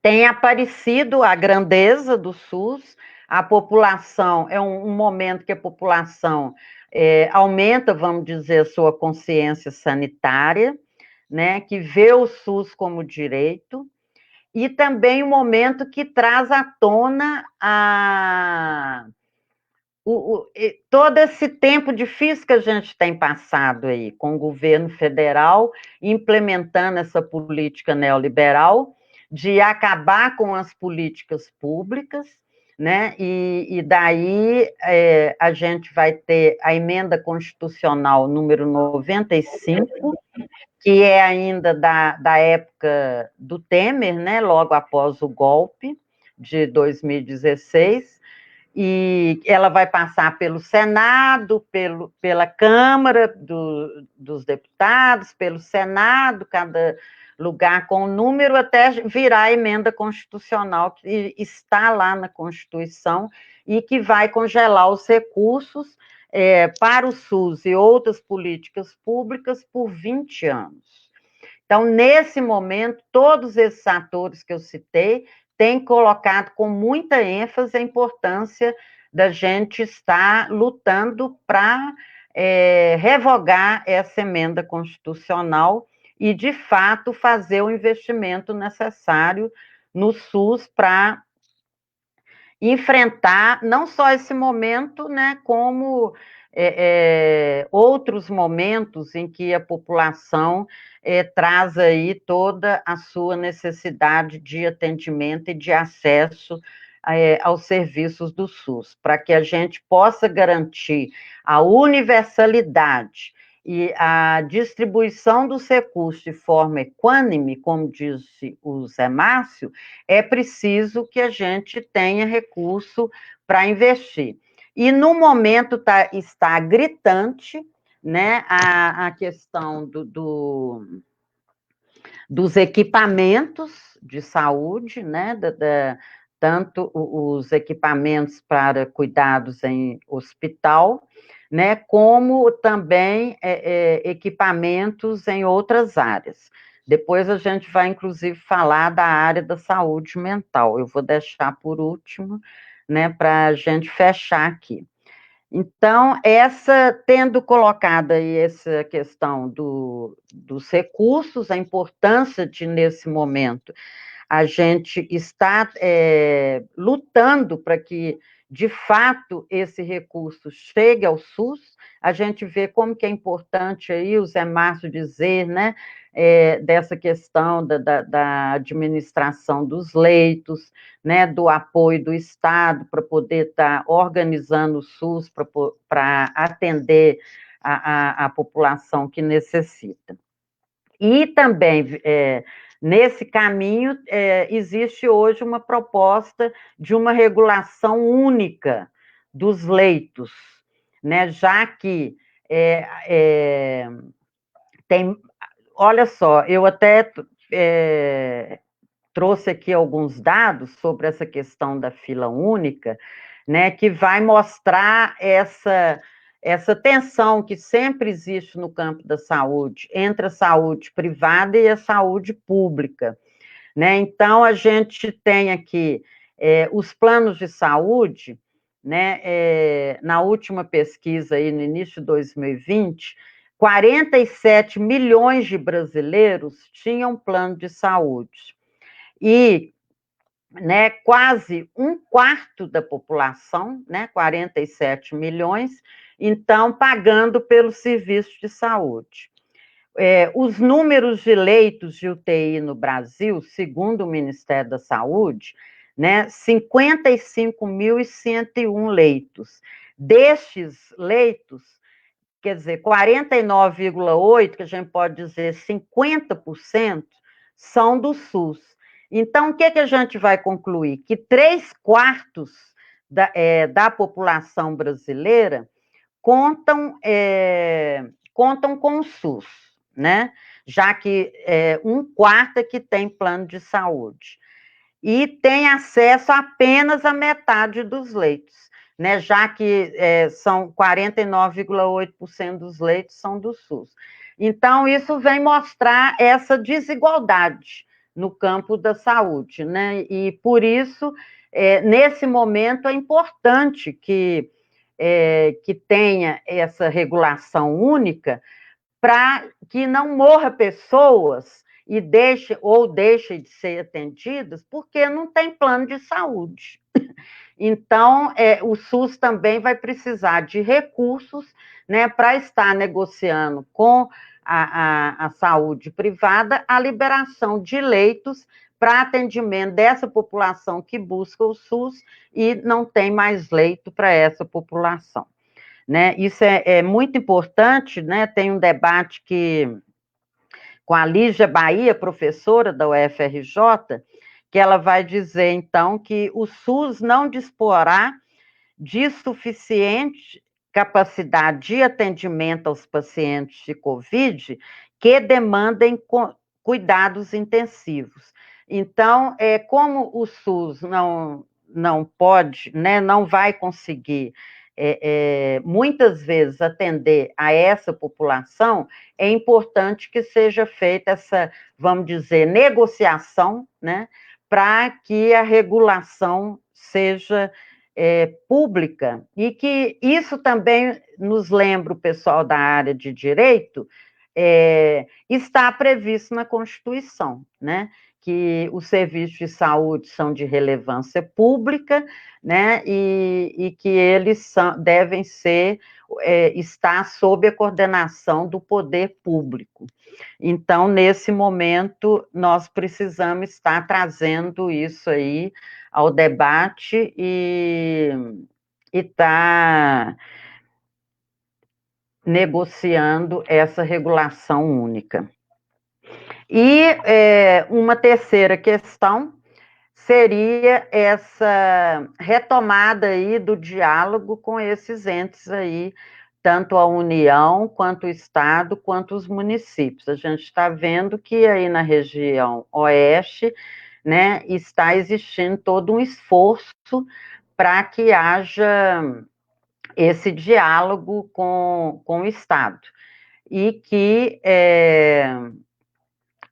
[SPEAKER 2] tem aparecido a grandeza do SUS, a população, é um momento que a população aumenta, vamos dizer, a sua consciência sanitária, né, que vê o SUS como direito, e também um momento que traz à tona todo esse tempo difícil que a gente tem passado aí, com o governo federal implementando essa política neoliberal de acabar com as políticas públicas, né? E daí a gente vai ter a emenda constitucional número 95, que é ainda da época do Temer, né? Logo após o golpe de 2016, e ela vai passar pelo Senado, pela Câmara dos Deputados, pelo Senado, cada lugar com o número, até virar a emenda constitucional que está lá na Constituição e que vai congelar os recursos para o SUS e outras políticas públicas por 20 anos. Então, nesse momento, todos esses atores que eu citei têm colocado com muita ênfase a importância da gente estar lutando para revogar essa emenda constitucional e, de fato, fazer o investimento necessário no SUS para enfrentar não só esse momento, né, como outros momentos em que a população traz aí toda a sua necessidade de atendimento e de acesso aos serviços do SUS, para que a gente possa garantir a universalidade e a distribuição dos recursos de forma equânime, como disse o Zé Márcio, é preciso que a gente tenha recurso para investir. E no momento está gritante, né, a questão dos equipamentos de saúde, né, tanto os equipamentos para cuidados em hospital, né, como também equipamentos em outras áreas. Depois a gente vai, inclusive, falar da área da saúde mental. Eu vou deixar por último, né, para a gente fechar aqui. Então, tendo colocado aí essa questão dos recursos, a importância de, nesse momento, a gente está lutando para que, de fato, esse recurso chegue ao SUS, a gente vê como que é importante aí o Zé Márcio dizer, né, dessa questão da administração dos leitos, né, do apoio do Estado para poder estar organizando o SUS para atender a população que necessita. E também, nesse caminho, existe hoje uma proposta de uma regulação única dos leitos, né, já que tem... Olha só, eu até trouxe aqui alguns dados sobre essa questão da fila única, né, que vai mostrar essa tensão que sempre existe no campo da saúde, entre a saúde privada e a saúde pública, né? Então, a gente tem aqui os planos de saúde, né, na última pesquisa, aí, no início de 2020, 47 milhões de brasileiros tinham plano de saúde. E, né, quase um quarto da população, né, 47 milhões, então, pagando pelo serviço de saúde. Os números de leitos de UTI no Brasil, segundo o Ministério da Saúde, né, 55.101 leitos. Destes leitos, quer dizer, 49,8%, que a gente pode dizer 50%, são do SUS. Então, o que a gente vai concluir? Que 3/4 da população brasileira contam com o SUS, né? Já que um quarto é que tem plano de saúde. E tem acesso apenas à metade dos leitos, né? Já que são 49,8% dos leitos são do SUS. Então, isso vem mostrar essa desigualdade no campo da saúde, né? E, por isso, nesse momento, é importante que tenha essa regulação única para que não morra pessoas e deixem de ser atendidas porque não tem plano de saúde. Então, o SUS também vai precisar de recursos, né, para estar negociando com a saúde privada a liberação de leitos para atendimento dessa população que busca o SUS e não tem mais leito para essa população. Né? Isso é muito importante, né? Tem um debate com a Lígia Bahia, professora da UFRJ, que ela vai dizer, então, que o SUS não disporá de suficiente capacidade de atendimento aos pacientes de Covid que demandem cuidados intensivos. Então, como o SUS não pode, né, não vai conseguir muitas vezes atender a essa população, é importante que seja feita essa, vamos dizer, negociação, né, para que a regulação seja pública, e que isso também nos lembra o pessoal da área de direito, está previsto na Constituição, né? Que os serviços de saúde são de relevância pública, né? E que eles devem estar sob a coordenação do poder público. Então, nesse momento, nós precisamos estar trazendo isso aí ao debate e estar negociando essa regulação única. E uma terceira questão seria essa retomada aí do diálogo com esses entes aí, tanto a União, quanto o Estado, quanto os municípios. A gente está vendo que aí na região oeste, né, está existindo todo um esforço para que haja esse diálogo com o Estado, e que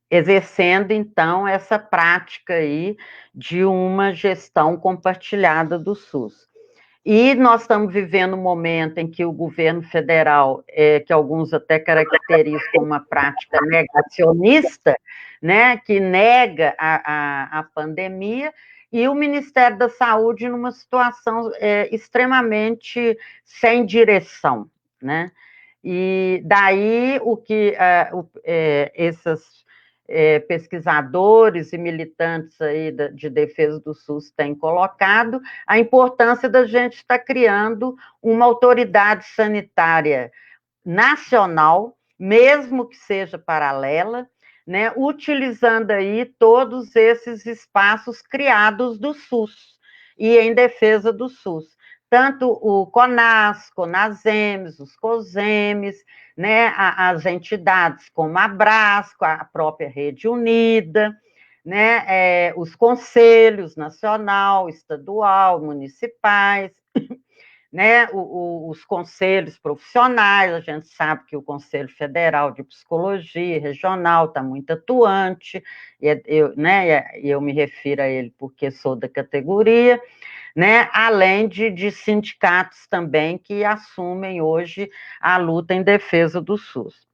[SPEAKER 2] exercendo, então, essa prática aí de uma gestão compartilhada do SUS. E nós estamos vivendo um momento em que o governo federal, que alguns até caracterizam como uma prática negacionista, né, que nega a pandemia, e o Ministério da Saúde numa situação extremamente sem direção, né? E daí o que esses pesquisadores e militantes aí de defesa do SUS têm colocado, a importância da gente estar criando uma autoridade sanitária nacional, mesmo que seja paralela, né, utilizando aí todos esses espaços criados do SUS e em defesa do SUS. Tanto o CONAS, CONASEMES, os COSEMES, né, as entidades como a Abrasco, a própria Rede Unida, né, os conselhos nacional, estadual, municipais, né, os conselhos profissionais. A gente sabe que o Conselho Federal de Psicologia Regional está muito atuante, eu me refiro a ele porque sou da categoria, né, além de sindicatos também que assumem hoje a luta em defesa do SUS.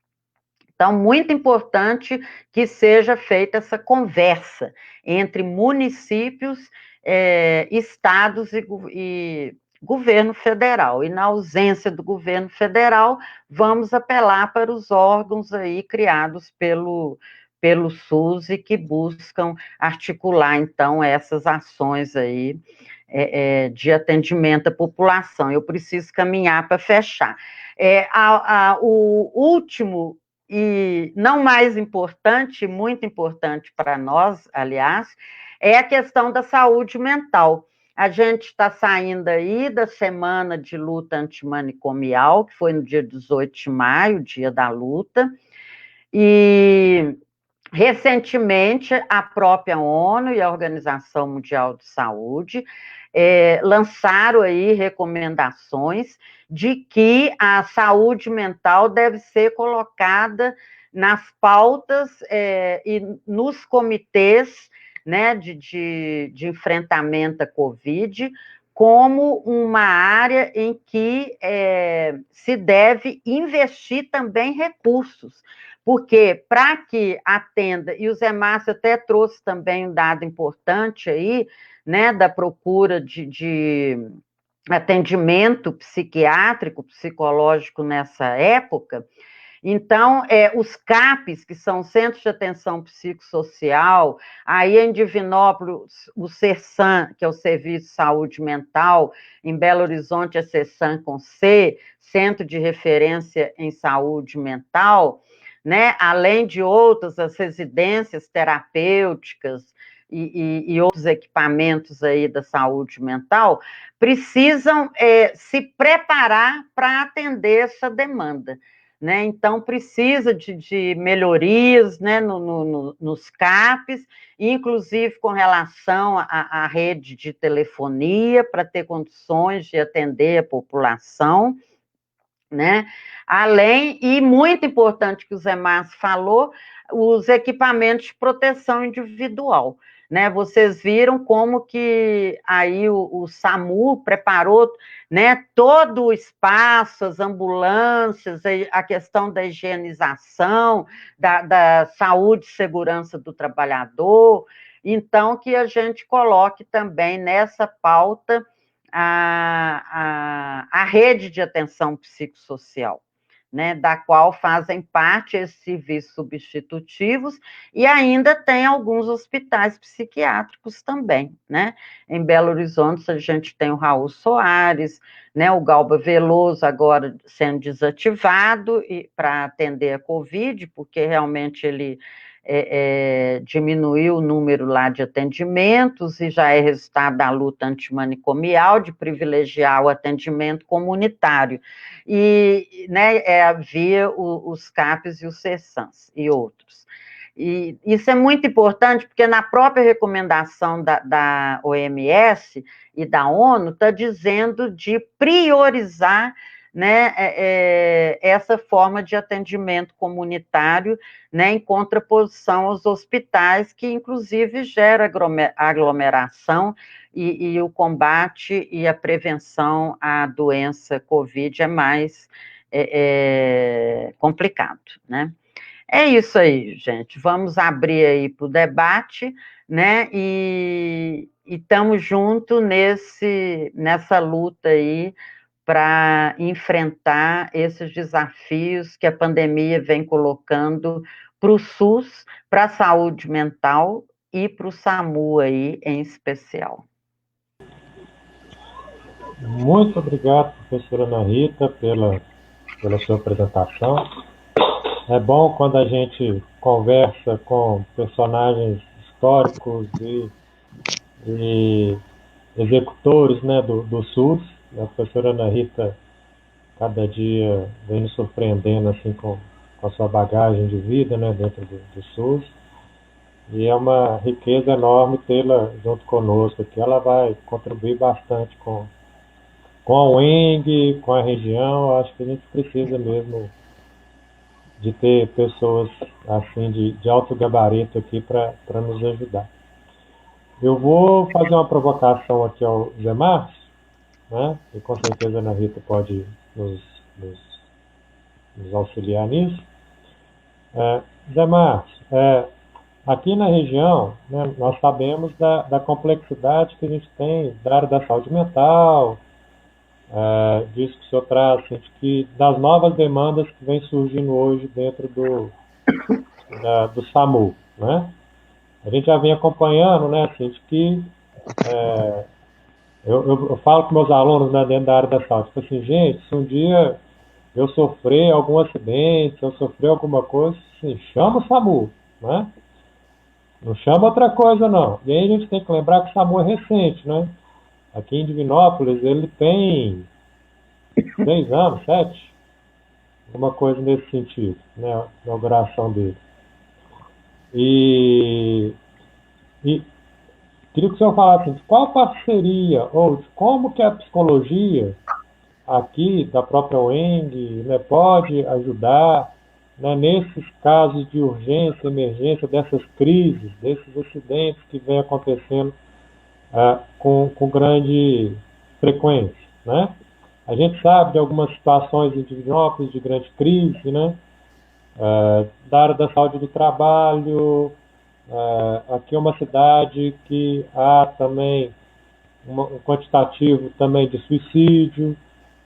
[SPEAKER 2] Então, muito importante que seja feita essa conversa entre municípios, estados e governo federal. E na ausência do governo federal, vamos apelar para os órgãos aí criados pelo SUS e que buscam articular, então, essas ações aí de atendimento à população. Eu preciso caminhar para fechar. O último e não mais importante, muito importante para nós, aliás, é a questão da saúde mental. A gente está saindo aí da semana de luta antimanicomial, que foi no dia 18 de maio, dia da luta, e recentemente a própria ONU e a Organização Mundial de Saúde lançaram aí recomendações de que a saúde mental deve ser colocada nas pautas e nos comitês, né, de enfrentamento à Covid, como uma área em que se deve investir também recursos, porque para que atenda, e o Zé Márcio até trouxe também um dado importante aí, né, da procura de atendimento psiquiátrico, psicológico nessa época. Então, os CAPs, que são Centros de Atenção Psicossocial, aí em Divinópolis, o CESAM, que é o Serviço de Saúde Mental, em Belo Horizonte, a CESAM com C, Centro de Referência em Saúde Mental, né? Além de outras, as residências terapêuticas e outros equipamentos aí da saúde mental, precisam se preparar para atender essa demanda. Né? Então, precisa de melhorias, né, nos CAPs, inclusive com relação à rede de telefonia, para ter condições de atender a população, né? Além, e muito importante que o Zé Márcio falou, os equipamentos de proteção individual. Né, vocês viram como que aí o SAMU preparou, né, todo o espaço, as ambulâncias, a questão da higienização, da saúde e segurança do trabalhador. Então, que a gente coloque também nessa pauta a rede de atenção psicossocial, né, da qual fazem parte esses serviços substitutivos, e ainda tem alguns hospitais psiquiátricos também, né? Em Belo Horizonte, a gente tem o Raul Soares, né, o Galba Veloso agora sendo desativado para atender a Covid, porque realmente ele diminuiu o número lá de atendimentos e já é resultado da luta antimanicomial de privilegiar o atendimento comunitário. E, né, havia os CAPs e os CESAMs e outros. E isso é muito importante, porque na própria recomendação da OMS e da ONU está dizendo de priorizar, né, essa forma de atendimento comunitário, né, em contraposição aos hospitais, que inclusive gera aglomeração e o combate e a prevenção à doença Covid é mais complicado, né? É isso aí, gente. Vamos abrir aí para o debate, né? E estamos juntos nessa luta aí para enfrentar esses desafios que a pandemia vem colocando para o SUS, para a saúde mental e para o SAMU aí em especial.
[SPEAKER 1] Muito obrigado, professora Ana Rita, pela sua apresentação. É bom quando a gente conversa com personagens históricos e executores, né, do SUS. A professora Ana Rita, cada dia, vem nos surpreendendo assim, com a sua bagagem de vida, né, dentro do SUS. E é uma riqueza enorme tê-la junto conosco aqui. Ela vai contribuir bastante com a UENG, com a região. Acho que a gente precisa mesmo de ter pessoas assim de alto gabarito aqui para nos ajudar. Eu vou fazer uma provocação aqui ao Zé Márcio, né? E com certeza a Ana Rita pode nos auxiliar nisso. Zé Márcio, aqui na região, né, nós sabemos da complexidade que a gente tem da área da saúde mental, disso que o senhor traz, assim, das novas demandas que vem surgindo hoje dentro do SAMU, né? A gente já vem acompanhando, né, assim, que eu falo com meus alunos, né, dentro da área da saúde, tipo assim, gente, se um dia eu sofrer algum acidente, se eu sofrer alguma coisa, assim, chama o SAMU, né? Não chama outra coisa, não. E aí a gente tem que lembrar que o SAMU é recente, né? Aqui em Divinópolis, ele tem 6 anos, 7, alguma coisa nesse sentido, né, a inauguração dele. E queria que o senhor falasse assim, qual parceria, ou de como que a psicologia aqui da própria UENG, né, pode ajudar, né, nesses casos de urgência, emergência, dessas crises, desses acidentes que vem acontecendo com grande frequência, né? A gente sabe de algumas situações em Divinópolis de grande crise, né? Da área da saúde do trabalho. Aqui é uma cidade que há também um quantitativo também de suicídio,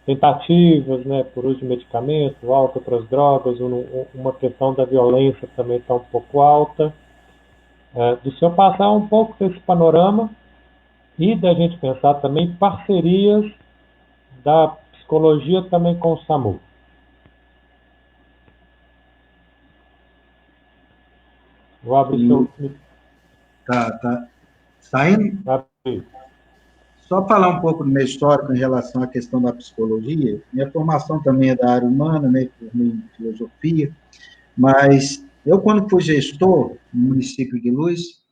[SPEAKER 1] tentativas, né, por uso de medicamentos, alta para as drogas, uma questão da violência também está um pouco alta. Do senhor passar um pouco desse panorama e da gente pensar também parcerias da psicologia também com o SAMU. Vou abrir seu...
[SPEAKER 3] Tá indo?
[SPEAKER 1] Abrir.
[SPEAKER 3] Só falar um pouco do meu histórico em relação à questão da psicologia. Minha formação também é da área humana, né, formei em filosofia, mas eu, quando fui gestor no município de Luz,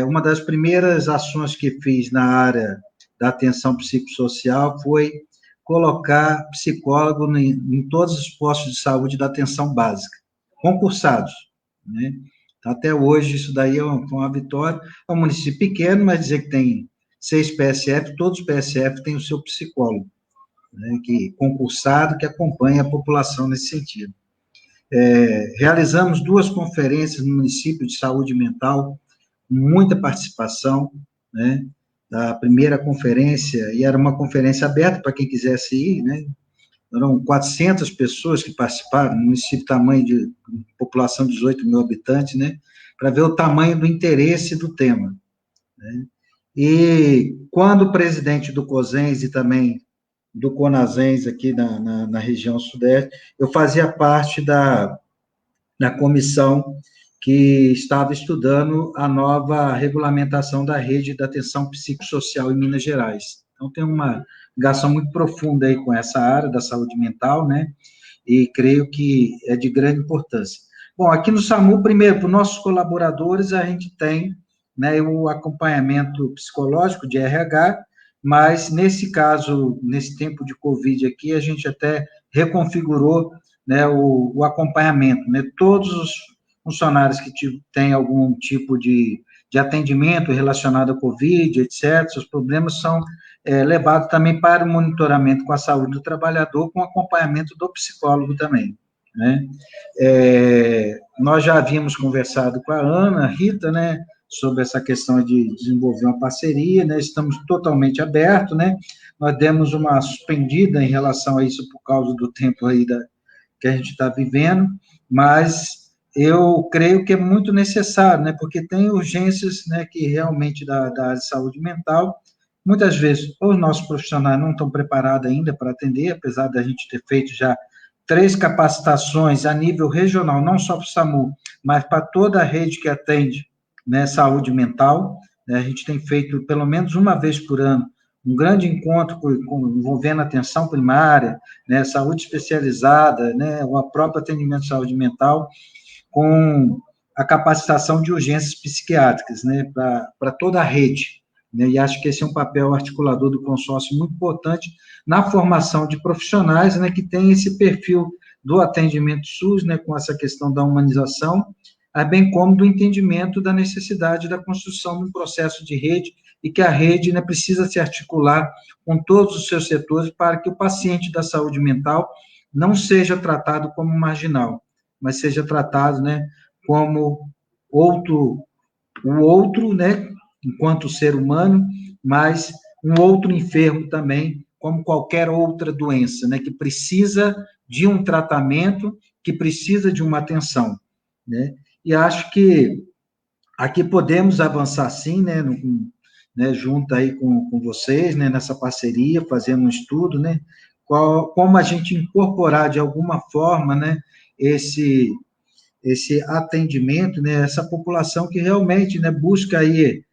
[SPEAKER 3] uma das primeiras ações que fiz na área da atenção psicossocial foi colocar psicólogo em todos os postos de saúde da atenção básica, concursados, né? Até hoje, isso daí foi uma vitória. É um município pequeno, mas dizer que tem 6 PSF, todos os PSF têm o seu psicólogo, né, concursado, que acompanha a população nesse sentido. Realizamos 2 conferências no município de saúde mental, muita participação, né? Da primeira conferência, e era uma conferência aberta para quem quisesse ir, né? Eram 400 pessoas que participaram, no município tamanho de população de 18 mil habitantes, né? Para ver o tamanho do interesse do tema, né? E quando o presidente do COSENS e também do CONASENS aqui na região sudeste, eu fazia parte da comissão que estava estudando a nova regulamentação da rede de atenção psicossocial em Minas Gerais. Então, tem uma ligação muito profunda aí com essa área da saúde mental, né? E creio que é de grande importância. Bom, aqui no SAMU, primeiro, para os nossos colaboradores, a gente tem, né, o acompanhamento psicológico de RH, mas nesse caso, nesse tempo de Covid aqui, a gente até reconfigurou, né, o acompanhamento, né? Todos os funcionários que têm algum tipo de atendimento relacionado à Covid, etc., os problemas são levados também para o monitoramento com a saúde do trabalhador, com acompanhamento do psicólogo também, né? Nós já havíamos conversado com a Ana, Rita, né, sobre essa questão de desenvolver uma parceria, né? Estamos totalmente abertos, né? Nós demos uma suspendida em relação a isso por causa do tempo aí que a gente está vivendo, mas eu creio que é muito necessário, né, porque tem urgências, né, que realmente da área de saúde mental, muitas vezes os nossos profissionais não estão preparados ainda para atender, apesar da gente ter feito já 3 capacitações a nível regional, não só para o SAMU, mas para toda a rede que atende, né, saúde mental, né, a gente tem feito pelo menos uma vez por ano um grande encontro envolvendo atenção primária, né, saúde especializada, né, o próprio atendimento de saúde mental, com a capacitação de urgências psiquiátricas, né, para toda a rede, né, e acho que esse é um papel articulador do consórcio muito importante na formação de profissionais, né, que tem esse perfil do atendimento SUS, né, com essa questão da humanização, bem como do entendimento da necessidade da construção de um processo de rede, e que a rede, né, precisa se articular com todos os seus setores para que o paciente da saúde mental não seja tratado como marginal, mas seja tratado, né, como o outro, né, enquanto ser humano, mas um outro enfermo também, como qualquer outra doença, né, que precisa de um tratamento, que precisa de uma atenção, né? E acho que aqui podemos avançar sim, né, junto aí com vocês, né, nessa parceria, fazendo um estudo, né, como a gente incorporar de alguma forma, né, esse atendimento, né, essa população que realmente, né, busca aí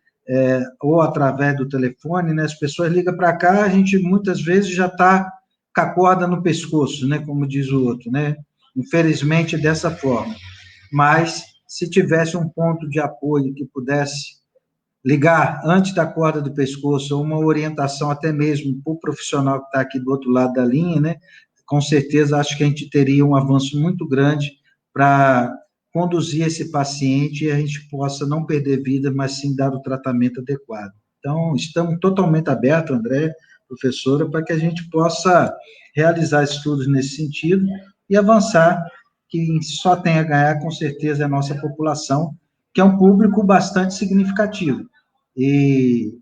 [SPEAKER 3] ou através do telefone, né? As pessoas ligam para cá, a gente muitas vezes já está com a corda no pescoço, né? Como diz o outro, né? Infelizmente, dessa forma. Mas, se tivesse um ponto de apoio que pudesse ligar antes da corda do pescoço, ou uma orientação até mesmo para o profissional que está aqui do outro lado da linha, né? Com certeza, acho que a gente teria um avanço muito grande para conduzir esse paciente e a gente possa não perder vida, mas sim dar o tratamento adequado. Então, estamos totalmente abertos, André, professora, para que a gente possa realizar estudos nesse sentido e avançar, que só tem a ganhar, com certeza, é a nossa população, que é um público bastante significativo. E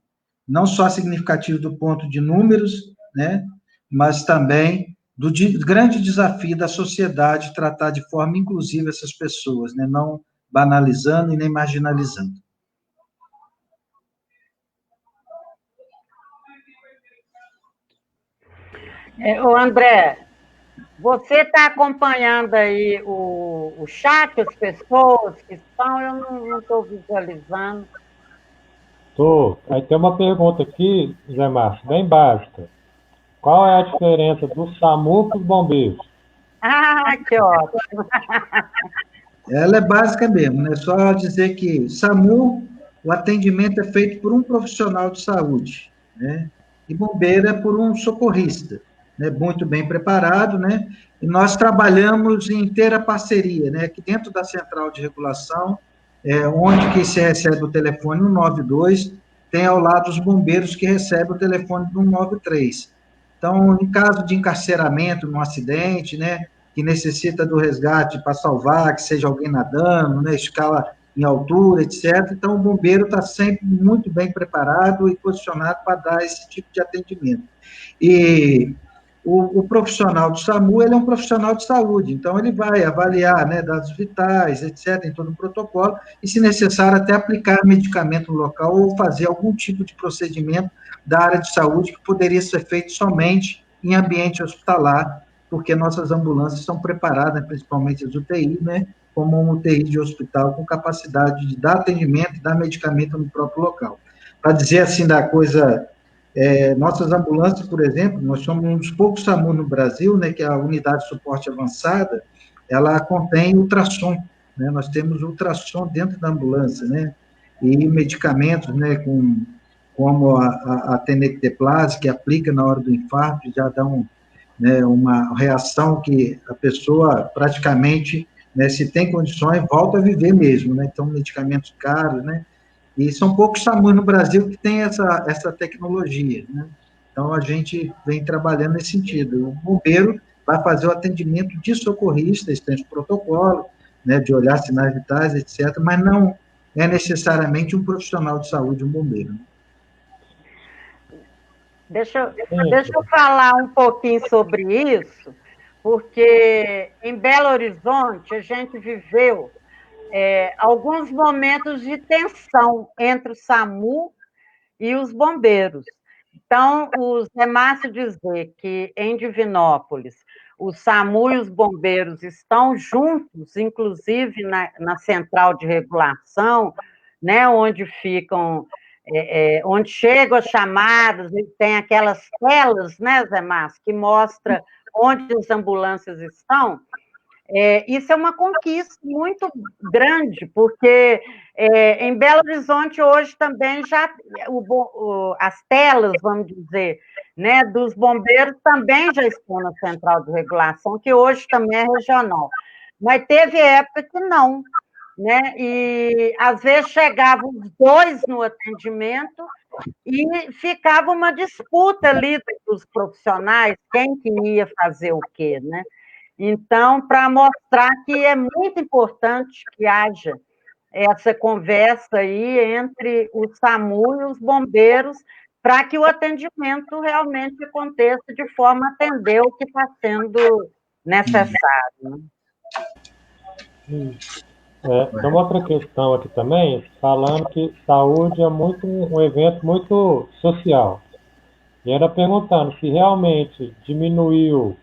[SPEAKER 3] não só significativo do ponto de números, né, mas também do grande desafio da sociedade tratar de forma inclusiva essas pessoas, né, não banalizando e nem marginalizando.
[SPEAKER 2] Ô André, você está acompanhando aí o chat, as pessoas que estão, eu não estou visualizando.
[SPEAKER 1] Tô. Aí tem uma pergunta aqui, Zé Márcio, bem básica. Qual é a diferença do SAMU para os bombeiros?
[SPEAKER 2] Ah, que ótimo.
[SPEAKER 3] Ela é básica mesmo, né? Só dizer que SAMU, o atendimento é feito por um profissional de saúde, né? E bombeiro é por um socorrista, né? Muito bem preparado, né? E nós trabalhamos em inteira parceria, né? Aqui dentro da central de regulação, onde que se recebe o telefone 192, tem ao lado os bombeiros que recebem o telefone do 193. Então, em caso de encarceramento, num acidente, né? Que necessita do resgate para salvar, que seja alguém nadando, né, escala em altura, etc. Então, o bombeiro está sempre muito bem preparado e posicionado para dar esse tipo de atendimento. E o profissional do SAMU, ele é um profissional de saúde, então ele vai avaliar, né, dados vitais, etc., em todo o protocolo, e, se necessário, até aplicar medicamento no local ou fazer algum tipo de procedimento da área de saúde que poderia ser feito somente em ambiente hospitalar, porque nossas ambulâncias são preparadas, principalmente as UTI, né, como uma UTI de hospital com capacidade de dar atendimento e dar medicamento no próprio local. Para dizer assim da coisa, nossas ambulâncias, por exemplo, nós somos um dos poucos SAMU no Brasil, né, que é a unidade de suporte avançada, ela contém ultrassom, né, nós temos ultrassom dentro da ambulância, né, e medicamentos, né, como a tenecteplase, que aplica na hora do infarto, já dá né, uma reação que a pessoa praticamente, né, se tem condições, volta a viver mesmo, né? Então, medicamentos caros, né? E são poucos SAMUs no Brasil que têm essa tecnologia, né? Então, a gente vem trabalhando nesse sentido. O bombeiro vai fazer o atendimento de socorrista, tem esse protocolo, né, de olhar sinais vitais, etc., mas não é necessariamente um profissional de saúde, um bombeiro.
[SPEAKER 2] Deixa eu falar um pouquinho sobre isso, porque em Belo Horizonte a gente viveu alguns momentos de tensão entre o SAMU e os bombeiros. Então, o Zé Márcio dizer que em Divinópolis o SAMU e os bombeiros estão juntos, inclusive na central de regulação, né, onde ficam, onde chegam as chamadas, e tem aquelas telas, né, Zé Márcio, que mostra onde as ambulâncias estão. Isso é uma conquista muito grande, porque em Belo Horizonte hoje também já as telas, vamos dizer, né, dos bombeiros também já estão na central de regulação, que hoje também é regional. Mas teve época que não, né? E às vezes chegavam os dois no atendimento e ficava uma disputa ali dos profissionais, quem que ia fazer o quê, né? Então, para mostrar que é muito importante que haja essa conversa aí entre o SAMU e os bombeiros, para que o atendimento realmente aconteça de forma a atender o que está sendo necessário.
[SPEAKER 1] Tem uma outra questão aqui também, falando que saúde é um evento muito social. E era perguntando se realmente diminuiu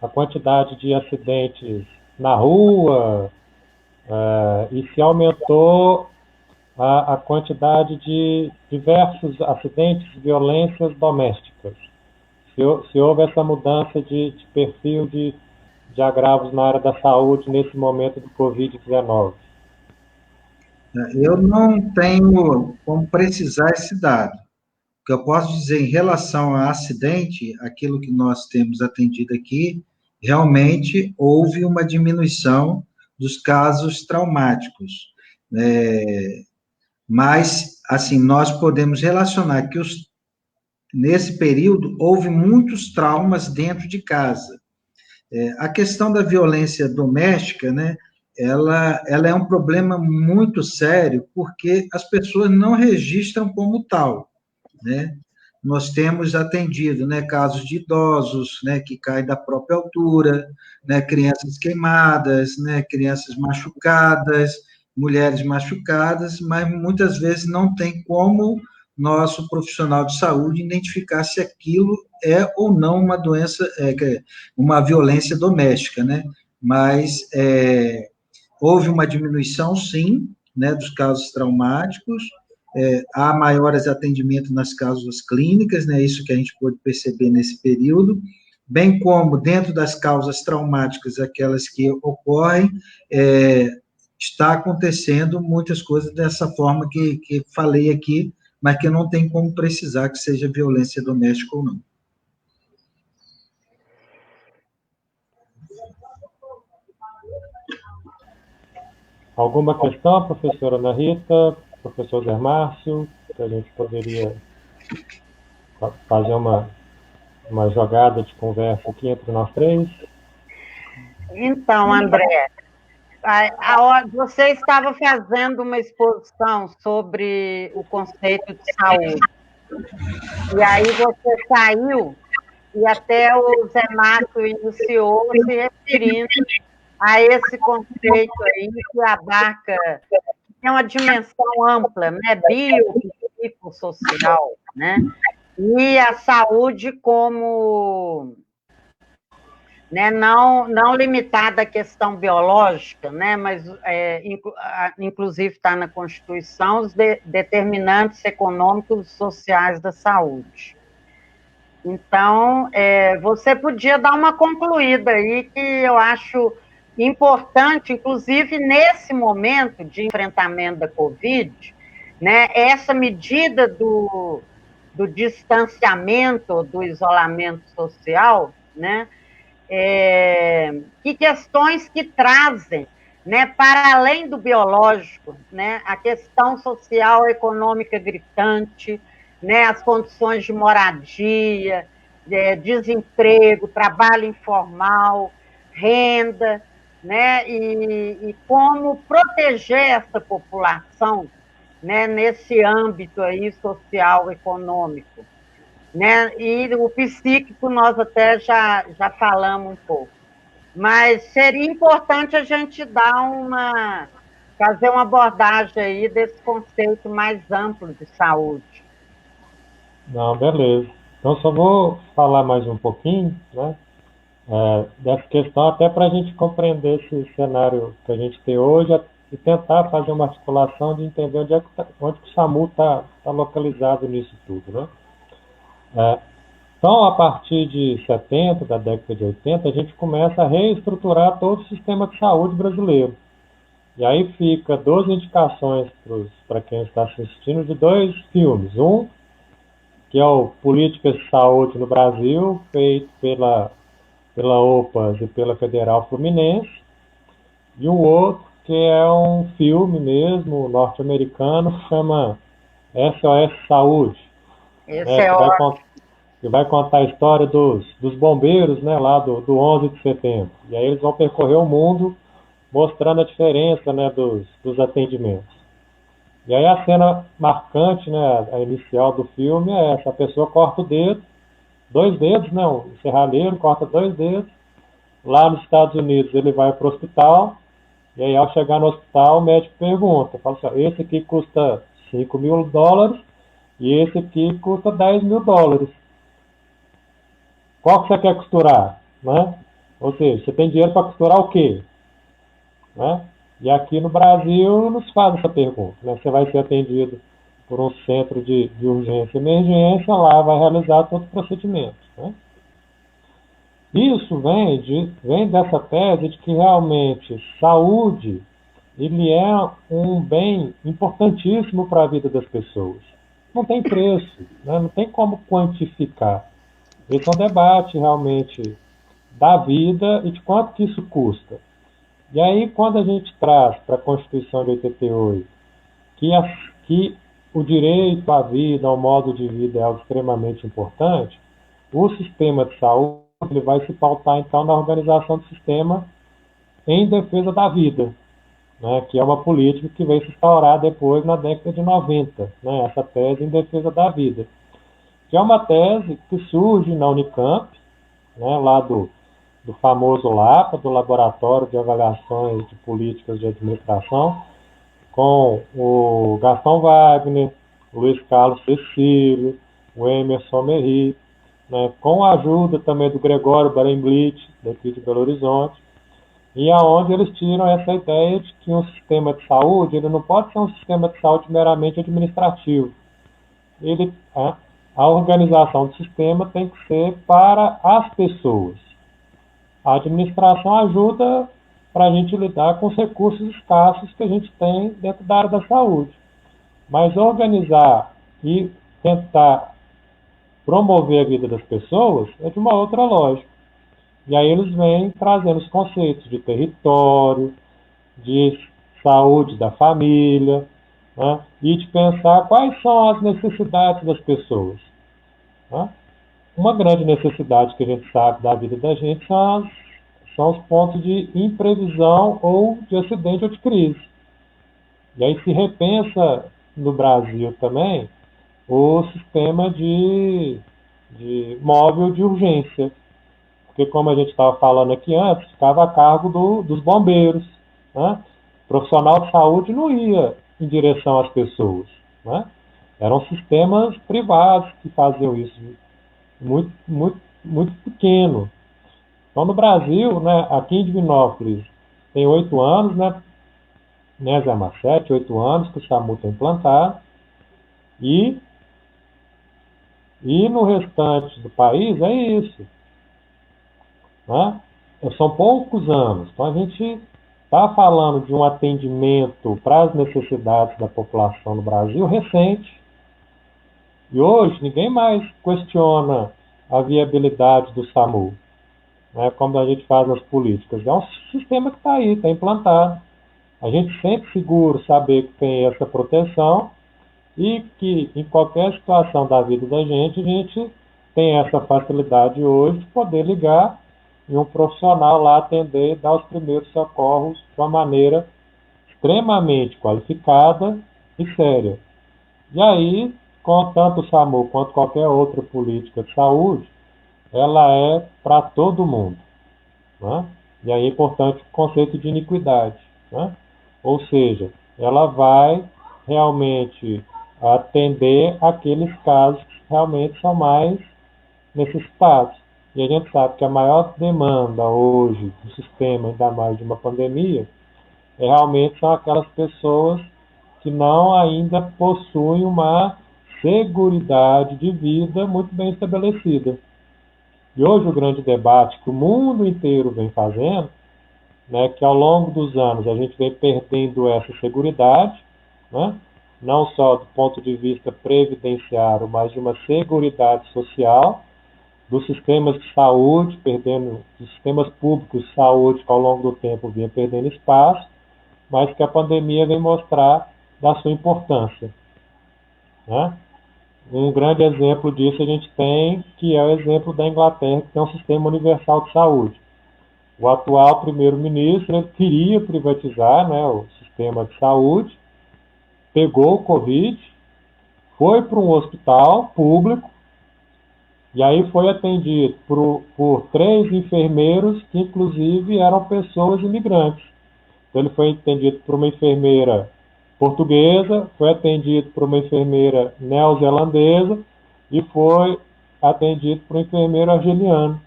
[SPEAKER 1] a quantidade de acidentes na rua, e se aumentou a quantidade de diversos acidentes e violências domésticas. Se houve essa mudança de perfil de agravos na área da saúde nesse momento do Covid-19.
[SPEAKER 3] Eu não tenho como precisar esse dado. O que eu posso dizer em relação a acidente, aquilo que nós temos atendido aqui, realmente houve uma diminuição dos casos traumáticos. Mas, assim, nós podemos relacionar que nesse período houve muitos traumas dentro de casa. A questão da violência doméstica, né, ela é um problema muito sério, porque as pessoas não registram como tal, né? Nós temos atendido, né, casos de idosos, né, que caem da própria altura, né, crianças queimadas, né, crianças machucadas, mulheres machucadas, mas muitas vezes não tem como nosso profissional de saúde identificar se aquilo é ou não uma doença, uma violência doméstica, né? Mas houve uma diminuição, sim, né, dos casos traumáticos, há maiores atendimentos nas causas clínicas, né, isso que a gente pôde perceber nesse período, bem como dentro das causas traumáticas, aquelas que ocorrem, está acontecendo muitas coisas dessa forma que falei aqui, mas que não tem como precisar que seja violência doméstica ou não.
[SPEAKER 1] Alguma questão, professora Ana Rita, professor Zé Márcio, que a gente poderia fazer uma jogada de conversa aqui entre nós três?
[SPEAKER 2] Então, André, você estava fazendo uma exposição sobre o conceito de saúde. E aí você saiu e até o Zé Márcio iniciou se referindo a esse conceito aí que abarca, tem uma dimensão ampla, né? Biopsicossocial, né? E a saúde como, né, não limitada à questão biológica, né, mas inclusive está na Constituição os determinantes econômicos e sociais da saúde. Então, você podia dar uma concluída aí que eu acho importante, inclusive nesse momento de enfrentamento da Covid, né, essa medida do distanciamento, do isolamento social, né, que questões que trazem, né, para além do biológico, né, a questão social, econômica gritante, né, as condições de moradia, desemprego, trabalho informal, renda, né, e como proteger essa população, né, nesse âmbito aí social, econômico. Né? E o psíquico nós até já falamos um pouco. Mas seria importante a gente fazer uma abordagem aí desse conceito mais amplo de saúde.
[SPEAKER 1] Não, beleza. Então, só vou falar mais um pouquinho, né, dessa questão, até para a gente compreender esse cenário que a gente tem hoje e tentar fazer uma articulação de entender onde que o SAMU está localizado nisso tudo, né? Então, a partir de 70, da década de 80, a gente começa a reestruturar todo o sistema de saúde brasileiro. E aí fica 12 indicações para quem está assistindo de 2 filmes. Um, que é o Políticas de Saúde no Brasil, feito pela OPAS e pela Federal Fluminense. E o outro, que é um filme mesmo, norte-americano, que chama SOS Saúde.
[SPEAKER 2] Esse
[SPEAKER 1] que vai contar a história dos bombeiros, né, lá do 11 de setembro. E aí eles vão percorrer o mundo mostrando a diferença, né, dos atendimentos. E aí a cena marcante, né, a inicial do filme é essa: a pessoa corta o dedo, 2 dedos, né, um serralheiro corta 2 dedos. Lá nos Estados Unidos ele vai para o hospital, e aí ao chegar no hospital o médico pergunta, fala assim: esse aqui custa $5.000 e esse aqui custa $10.000. Qual que você quer costurar? Né? Ou seja, você tem dinheiro para costurar o quê? Né? E aqui no Brasil não se faz essa pergunta, né? Você vai ser atendido por um centro de urgência e emergência, lá vai realizar todo o procedimento, né? Isso vem dessa tese de que realmente saúde ele é um bem importantíssimo para a vida das pessoas. Não tem preço, né? Não tem como quantificar. Esse é um debate realmente da vida e de quanto que isso custa. E aí, quando a gente traz para a Constituição de 88 que o direito à vida, ao modo de vida é algo extremamente importante, o sistema de saúde ele vai se pautar, então, na organização do sistema em defesa da vida, né, que é uma política que veio se instaurar depois na década de 90, né, essa tese em defesa da vida, que é uma tese que surge na Unicamp, né, lá do famoso LAPA, do Laboratório de Avaliações de Políticas de Administração, com o Gastão Wagner, o Luiz Carlos Cecílio, o Emerson Merri, né, com a ajuda também do Gregório Barenblit, daqui de Belo Horizonte, e aonde eles tiram essa ideia de que um sistema de saúde ele não pode ser um sistema de saúde meramente administrativo. A organização do sistema tem que ser para as pessoas. A administração ajuda para a gente lidar com os recursos escassos que a gente tem dentro da área da saúde. Mas organizar e tentar promover a vida das pessoas é de uma outra lógica. E aí eles vêm trazendo os conceitos de território, de saúde da família, né? E de pensar quais são as necessidades das pessoas. Né? Uma grande necessidade que a gente sabe da vida da gente são os pontos de imprevisão ou de acidente ou de crise. E aí se repensa no Brasil também o sistema de móvel de urgência. Porque, como a gente estava falando aqui antes, ficava a cargo dos bombeiros. Né? O profissional de saúde não ia em direção às pessoas. Né? Eram sistemas privados que faziam isso, muito, muito, muito pequeno. Então, no Brasil, né, aqui em Divinópolis, tem 8 anos, né, Zé Mar, 7, 8 anos que o SAMU está implantado, e no restante do país é isso. Né? São poucos anos. Então, a gente está falando de um atendimento para as necessidades da população no Brasil recente. E hoje, ninguém mais questiona a viabilidade do SAMU, né, como a gente faz nas políticas. É um sistema que está aí, está implantado. A gente sente seguro saber que tem essa proteção e que, em qualquer situação da vida da gente, a gente tem essa facilidade hoje de poder ligar e um profissional lá atender e dar os primeiros socorros de uma maneira extremamente qualificada e séria. E aí, com tanto o SAMU quanto qualquer outra política de saúde, ela é para todo mundo. Né? E aí é importante o conceito de iniquidade. Né? Ou seja, ela vai realmente atender aqueles casos que realmente são mais necessitados. E a gente sabe que a maior demanda hoje do sistema, ainda mais de uma pandemia, realmente são aquelas pessoas que não ainda possuem uma seguridade de vida muito bem estabelecida. E hoje o grande debate que o mundo inteiro vem fazendo, né, que ao longo dos anos a gente vem perdendo essa seguridade, né, não só do ponto de vista previdenciário, mas de uma seguridade social, dos sistemas de saúde, dos sistemas públicos de saúde que ao longo do tempo vinha perdendo espaço, mas que a pandemia vem mostrar da sua importância. Né? Um grande exemplo disso a gente tem, que é o exemplo da Inglaterra, que tem um sistema universal de saúde. O atual primeiro-ministro queria privatizar, né, o sistema de saúde, pegou o Covid, foi para um hospital público, e aí foi atendido por 3 enfermeiros, que inclusive eram pessoas imigrantes. Então ele foi atendido por uma enfermeira portuguesa, foi atendido por uma enfermeira neozelandesa e foi atendido por um enfermeiro argeliano.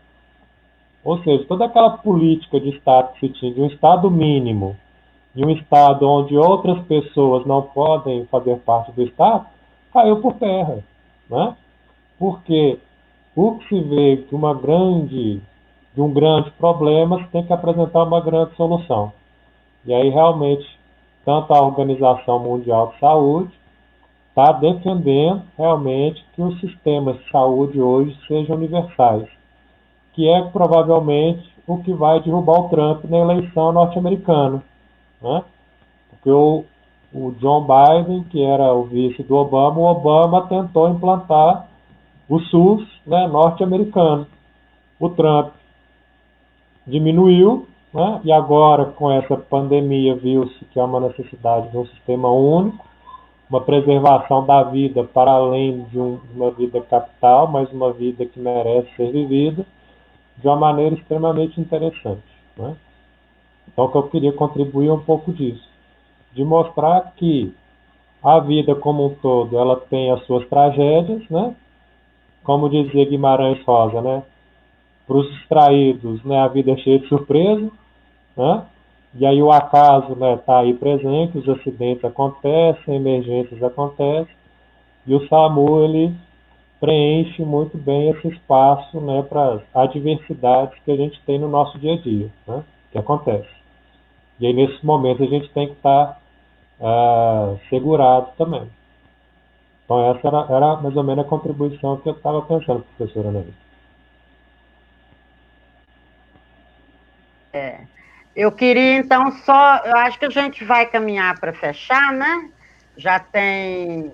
[SPEAKER 1] Ou seja, toda aquela política de Estado que se tinha, de um Estado mínimo, em um estado onde outras pessoas não podem fazer parte do estado, caiu por terra, né? Porque o que se vê de um grande problema tem que apresentar uma grande solução. E aí realmente tanto a Organização Mundial de Saúde está defendendo realmente que os sistemas de saúde hoje sejam universais, que é provavelmente o que vai derrubar o Trump na eleição norte-americana, né? Porque o John Biden, que era o vice do Obama, o Obama tentou implantar o SUS, né, norte-americano. O Trump diminuiu, né, e agora com essa pandemia viu-se que há uma necessidade de um sistema único, uma preservação da vida para além de uma vida capital, mas uma vida que merece ser vivida de uma maneira extremamente interessante, né? Então, que eu queria contribuir um pouco disso, de mostrar que a vida como um todo, ela tem as suas tragédias, né? Como dizia Guimarães Rosa, né? Para os distraídos, né, a vida é cheia de surpresa, né? E aí o acaso, né, está aí presente, os acidentes acontecem, emergências acontecem, e o SAMU ele preenche muito bem esse espaço, né, para as adversidades que a gente tem no nosso dia a dia, né, que acontece. E aí nesse momento a gente tem que estar segurado também. Então essa era mais ou menos a contribuição que eu estava pensando, professora Nelly.
[SPEAKER 2] Eu queria, então, eu acho que a gente vai caminhar para fechar, né? Já tem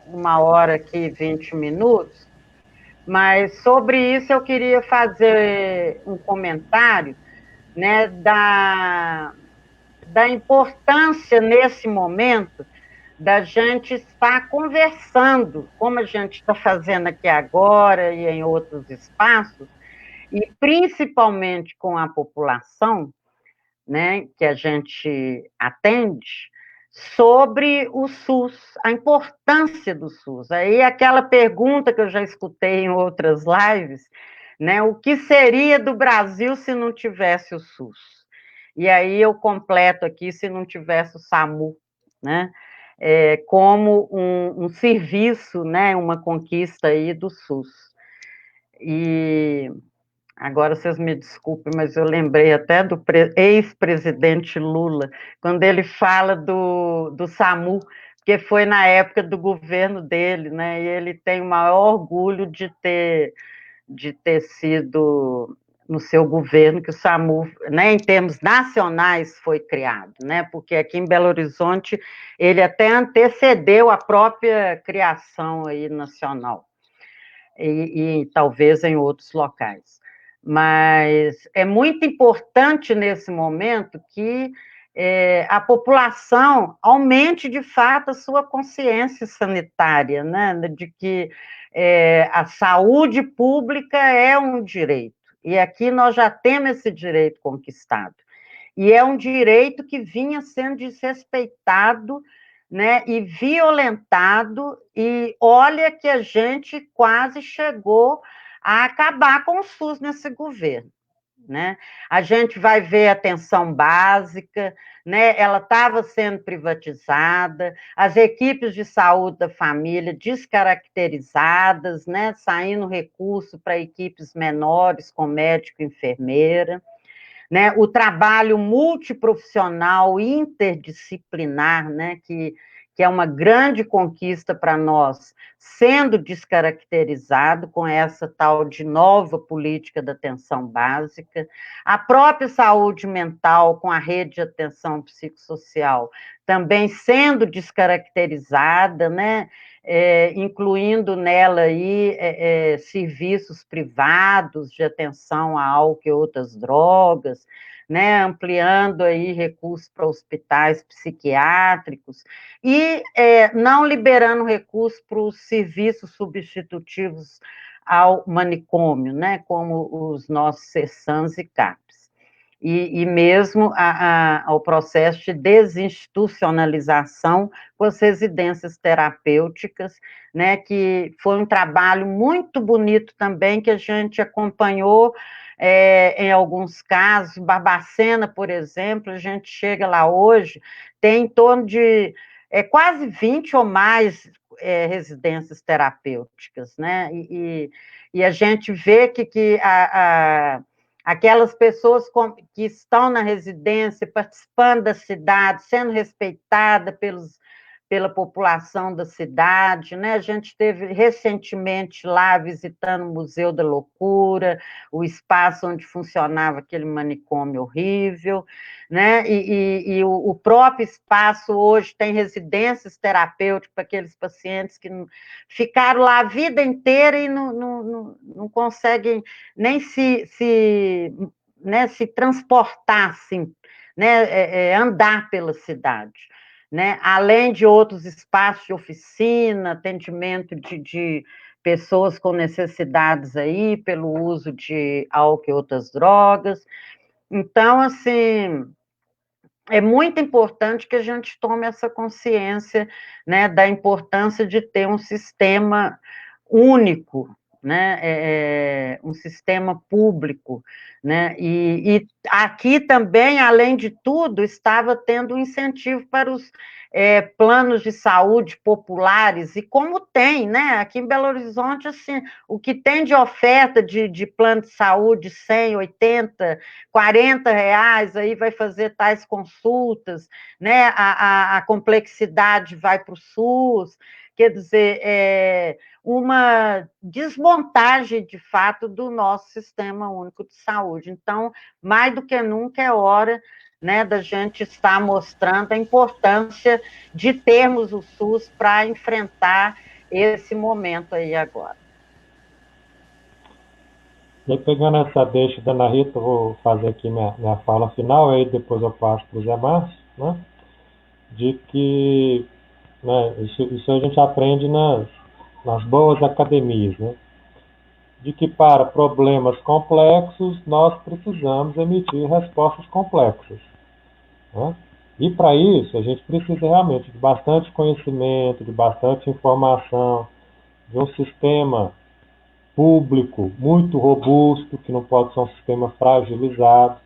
[SPEAKER 2] 1 hora aqui, 20 minutos, mas sobre isso eu queria fazer um comentário, né, da importância nesse momento da gente estar conversando, como a gente está fazendo aqui agora e em outros espaços, e principalmente com a população, né, que a gente atende, sobre o SUS, a importância do SUS. Aí aquela pergunta que eu já escutei em outras lives, né, o que seria do Brasil se não tivesse o SUS? E aí eu completo aqui, se não tivesse o SAMU, né, como um serviço, né, uma conquista aí do SUS. E agora vocês me desculpem, mas eu lembrei até do ex-presidente Lula, quando ele fala do SAMU, que foi na época do governo dele, né? E ele tem o maior orgulho de ter sido no seu governo que o SAMU, né, em termos nacionais, foi criado, né? Porque aqui em Belo Horizonte ele até antecedeu a própria criação aí nacional. E talvez em outros locais. Mas é muito importante nesse momento que a população aumente de fato a sua consciência sanitária, né? De que a saúde pública é um direito, e aqui nós já temos esse direito conquistado, e é um direito que vinha sendo desrespeitado, né, e violentado, e olha que a gente quase chegou a acabar com o SUS nesse governo, né? A gente vai ver a atenção básica, né? Ela estava sendo privatizada, as equipes de saúde da família descaracterizadas, né? Saindo recurso para equipes menores com médico e enfermeira, né, o trabalho multiprofissional, interdisciplinar, né, que é uma grande conquista para nós, sendo descaracterizado com essa tal de nova política da atenção básica, a própria saúde mental com a rede de atenção psicossocial também sendo descaracterizada, né, incluindo nela aí serviços privados de atenção a álcool e outras drogas, né, ampliando aí recursos para hospitais psiquiátricos e não liberando recursos para os serviços substitutivos ao manicômio, né, como os nossos CESAMs e CAPs. E mesmo ao processo de desinstitucionalização com as residências terapêuticas, né, que foi um trabalho muito bonito também, que a gente acompanhou em alguns casos, Barbacena, por exemplo, a gente chega lá hoje, tem em torno de quase 20 ou mais residências terapêuticas, né? E a gente vê que aquelas pessoas que estão na residência, participando da cidade, sendo respeitada pela população da cidade, né? A gente esteve recentemente lá visitando o Museu da Loucura, o espaço onde funcionava aquele manicômio horrível, né? E o próprio espaço hoje tem residências terapêuticas para aqueles pacientes que ficaram lá a vida inteira e não conseguem nem né, se transportar, assim, né, andar pela cidade. Né? Além de outros espaços de oficina, atendimento de pessoas com necessidades aí, pelo uso de álcool e outras drogas. Então, assim, é muito importante que a gente tome essa consciência, né, da importância de ter um sistema único, né, um sistema público, né, e aqui também, além de tudo, estava tendo um incentivo para os planos de saúde populares, e como tem, né, aqui em Belo Horizonte, assim, o que tem de oferta de plano de saúde, 100, 80, 40 reais, aí vai fazer tais consultas, né, a complexidade vai para o SUS, quer dizer, uma desmontagem, de fato, do nosso Sistema Único de Saúde. Então, mais do que nunca é hora, né, da gente estar mostrando a importância de termos o SUS para enfrentar esse momento aí agora.
[SPEAKER 1] E aí, pegando essa deixa da Ana Rita, eu vou fazer aqui minha fala final, aí depois eu passo para o Zé Márcio, né, de que, né, isso a gente aprende nas boas academias, né, de que para problemas complexos nós precisamos emitir respostas complexas. Né? E para isso a gente precisa realmente de bastante conhecimento, de bastante informação, de um sistema público muito robusto, que não pode ser um sistema fragilizado,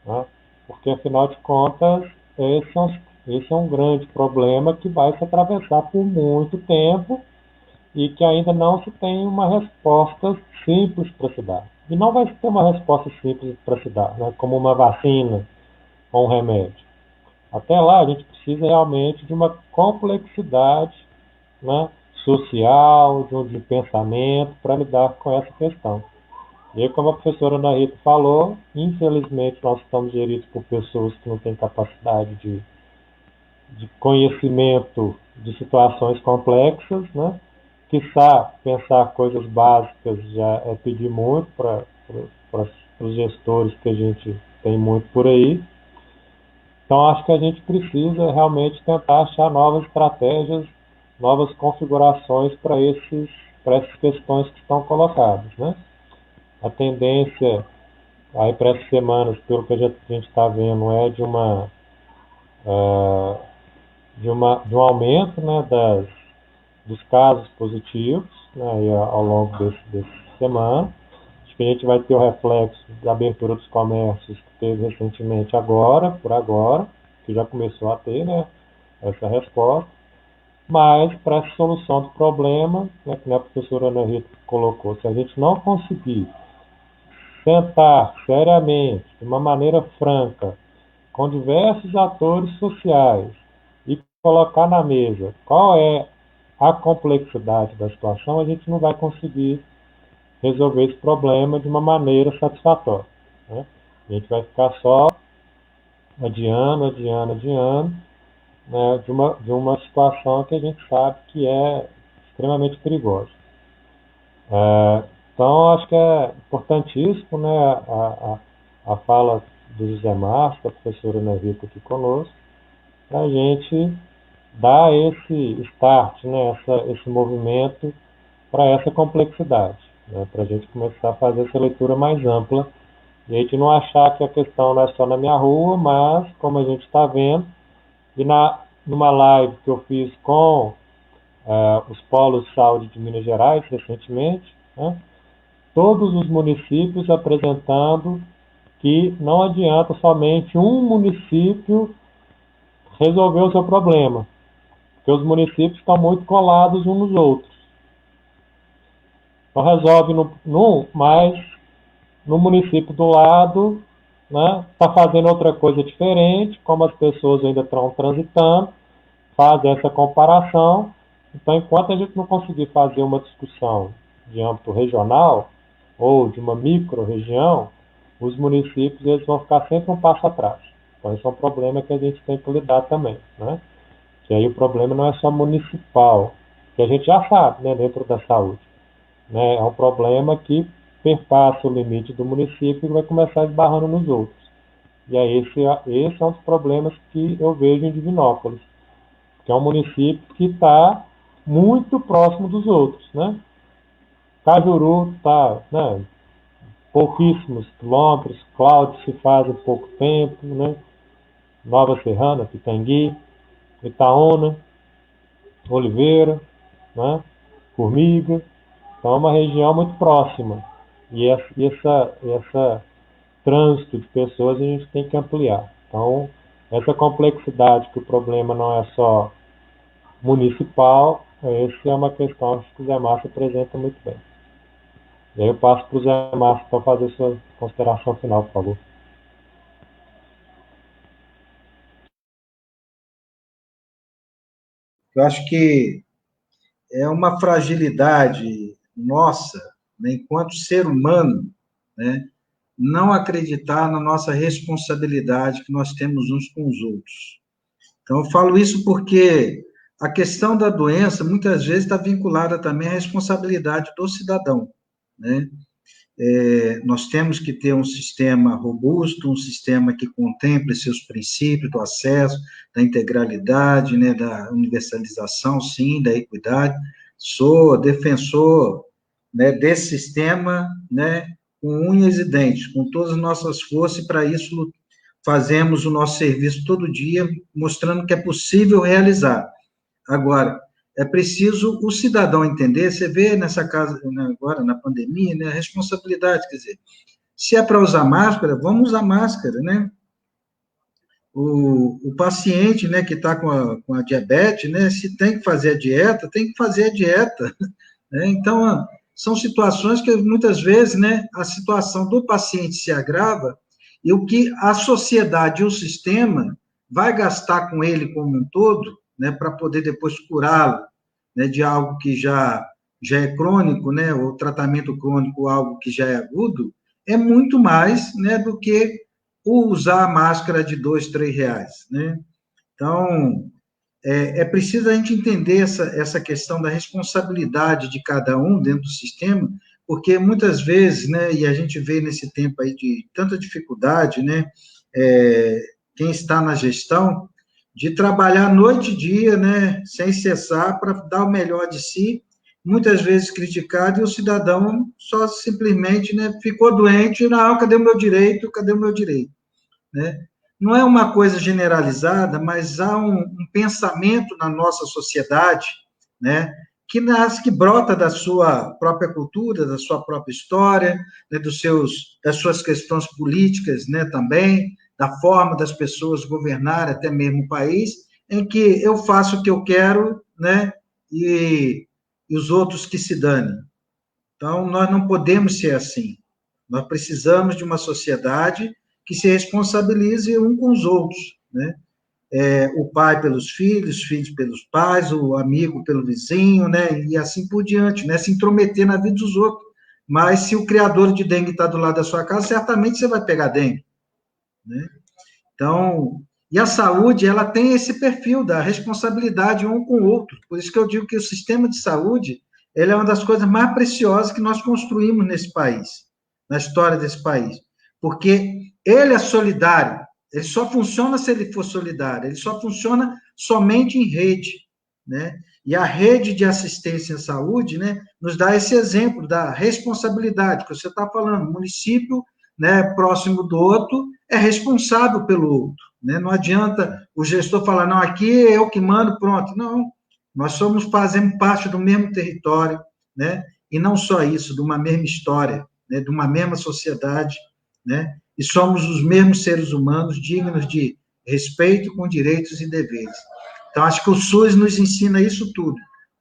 [SPEAKER 1] né? Porque afinal de contas esse é um grande problema que vai se atravessar por muito tempo e que ainda não se tem uma resposta simples para se dar. E não vai ter uma resposta simples para se dar, né? Como uma vacina ou um remédio. Até lá, a gente precisa realmente de uma complexidade, né, social, de pensamento, para lidar com essa questão. E aí, como a professora Ana Rita falou, infelizmente nós estamos geridos por pessoas que não têm capacidade de conhecimento de situações complexas, né? Quiçá pensar coisas básicas já é pedir muito para os gestores que a gente tem muito por aí. Então, acho que a gente precisa realmente tentar achar novas estratégias, novas configurações para essas questões que estão colocadas, né? A tendência aí para essas semanas, pelo que a gente está vendo, é de um aumento, né, dos casos positivos, né, ao longo dessa semana. Acho que a gente vai ter o reflexo da abertura dos comércios que teve recentemente por agora, que já começou a ter, né, essa resposta. Mas, para essa solução do problema, né, que a professora Ana Rita colocou, se a gente não conseguir sentar seriamente, de uma maneira franca, com diversos atores sociais e colocar na mesa qual é a complexidade da situação, a gente não vai conseguir resolver esse problema de uma maneira satisfatória, né? A gente vai ficar só adiando, né, de uma situação que a gente sabe que é extremamente perigosa. Então, acho que é importantíssimo, né, a fala do José Márcio, da professora Ana Rita aqui conosco, para a gente dar esse start, né, esse movimento para essa complexidade, né, para a gente começar a fazer essa leitura mais ampla e a gente não achar que a questão não é só na minha rua, mas, como a gente está vendo, e numa live que eu fiz com os polos de saúde de Minas Gerais recentemente, né, todos os municípios apresentando que não adianta somente um município resolver o seu problema, porque os municípios estão muito colados uns nos outros. Então resolve num, mas no município do lado, né, está fazendo outra coisa diferente, como as pessoas ainda estão transitando, fazem essa comparação. Então, enquanto a gente não conseguir fazer uma discussão de âmbito regional ou de uma micro-região, os municípios eles vão ficar sempre um passo atrás. Então, esse é um problema que a gente tem que lidar também, né? Que aí o problema não é só municipal, que a gente já sabe, né, dentro da saúde, né? É um problema que perpassa o limite do município e vai começar esbarrando nos outros. E aí esse é um dos problemas que eu vejo em Divinópolis, que é um município que está muito próximo dos outros, né? Cajuru está, né, pouquíssimos quilômetros, Cláudio se faz em pouco tempo, né? Nova Serrana, Pitangui, Itaúna, Oliveira, né? Formiga. Então é uma região muito próxima. E essa trânsito de pessoas a gente tem que ampliar. Então, essa complexidade, que o problema não é só municipal, essa é uma questão que o Zé Márcio apresenta muito bem. E aí eu passo para o Zé Márcio para fazer sua consideração final, por favor.
[SPEAKER 3] Eu acho que é uma fragilidade nossa, né, enquanto ser humano, né, não acreditar na nossa responsabilidade que nós temos uns com os outros. Então, eu falo isso porque a questão da doença, muitas vezes, está vinculada também à responsabilidade do cidadão, né? Nós temos que ter um sistema robusto, um sistema que contemple seus princípios do acesso, da integralidade, né, da universalização, sim, da equidade. Sou defensor, né, desse sistema, né, com unhas e dentes, com todas as nossas forças, e para isso fazemos o nosso serviço todo dia, mostrando que é possível realizar. Agora, é preciso o cidadão entender, você vê nessa casa, né, agora na pandemia, né, a responsabilidade, quer dizer, se é para usar máscara, vamos usar máscara, né? O paciente, né, que está com a diabetes, né, se tem que fazer a dieta, tem que fazer a dieta, né? Então, são situações que muitas vezes, né, a situação do paciente se agrava e o que a sociedade e o sistema vai gastar com ele como um todo, né, para poder depois curá-lo, né, de algo que já é crônico, né, o tratamento crônico, algo que já é agudo, é muito mais, né, do que usar a máscara de R$ 2, R$ 3, né? Então, é preciso a gente entender essa questão da responsabilidade de cada um dentro do sistema, porque muitas vezes, né, e a gente vê nesse tempo aí de tanta dificuldade, né, quem está na gestão, de trabalhar noite e dia, né, sem cessar, para dar o melhor de si, muitas vezes criticado, e o cidadão só simplesmente, né, ficou doente, não, cadê o meu direito, cadê o meu direito, né? Não é uma coisa generalizada, mas há um pensamento na nossa sociedade, né, que nasce, que brota da sua própria cultura, da sua própria história, né, das suas questões políticas, né, também, da forma das pessoas governarem até mesmo o país, em que eu faço o que eu quero, né, e os outros que se danem. Então, nós não podemos ser assim. Nós precisamos de uma sociedade que se responsabilize um com os outros, né? O pai pelos filhos, os filhos pelos pais, o amigo pelo vizinho, né? E assim por diante, né? Se intrometer na vida dos outros. Mas se o criador de dengue está do lado da sua casa, certamente você vai pegar dengue, né? Então, e a saúde, ela tem esse perfil da responsabilidade um com o outro. Por isso que eu digo que o sistema de saúde, ele é uma das coisas mais preciosas que nós construímos nesse país, na história desse país. Porque ele é solidário, ele só funciona se ele for solidário, ele só funciona somente em rede, né? E a rede de assistência à saúde, né, nos dá esse exemplo da responsabilidade que você está falando, o município, né, próximo do outro, é responsável pelo outro, né? Não adianta o gestor falar, não, aqui é eu que mando, pronto. Não, nós fazemos parte do mesmo território, né? e não só isso, de uma mesma história, né, de uma mesma sociedade, né, e somos os mesmos seres humanos dignos de respeito com direitos e deveres. Então, acho que o SUS nos ensina isso tudo,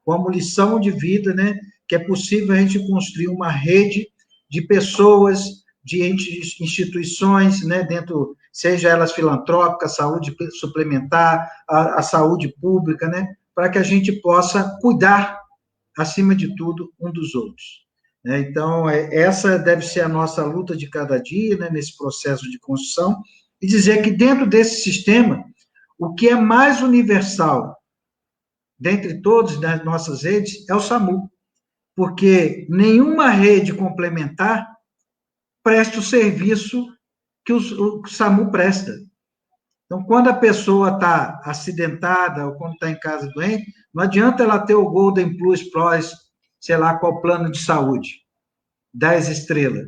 [SPEAKER 3] como lição de vida, né, que é possível a gente construir uma rede de pessoas, de instituições, né, dentro, seja elas filantrópicas, saúde suplementar, a saúde pública, né, para que a gente possa cuidar, acima de tudo, um dos outros. Então, essa deve ser a nossa luta de cada dia, né, nesse processo de construção, e dizer que dentro desse sistema, o que é mais universal, dentre todas as nossas redes, é o SAMU, porque nenhuma rede complementar presta o serviço que o SAMU presta. Então, quando a pessoa está acidentada ou quando está em casa doente, não adianta ela ter o Golden Plus Plus, sei lá qual plano de saúde, 10 estrelas.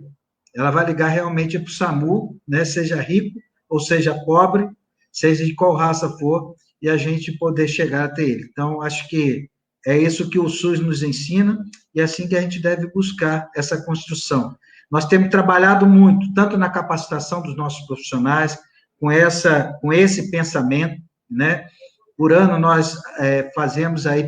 [SPEAKER 3] Ela vai ligar realmente para o SAMU, né, seja rico ou seja pobre, seja de qual raça for, e a gente poder chegar até ele. Então, acho que é isso que o SUS nos ensina, e é assim que a gente deve buscar essa construção. Nós temos trabalhado muito, tanto na capacitação dos nossos profissionais, com esse pensamento, né? Por ano nós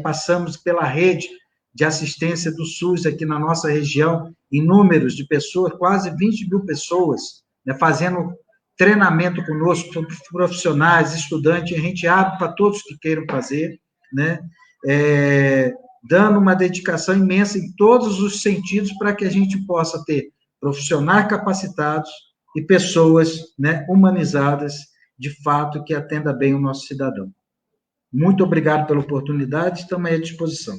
[SPEAKER 3] passamos pela rede de assistência do SUS aqui na nossa região, em números de pessoas, quase 20 mil pessoas, né, fazendo treinamento conosco, profissionais, estudantes, a gente abre para todos que queiram fazer, né? Dando uma dedicação imensa em todos os sentidos para que a gente possa ter profissionais capacitados e pessoas, né, humanizadas, de fato, que atenda bem o nosso cidadão. Muito obrigado pela oportunidade, estamos aí à disposição.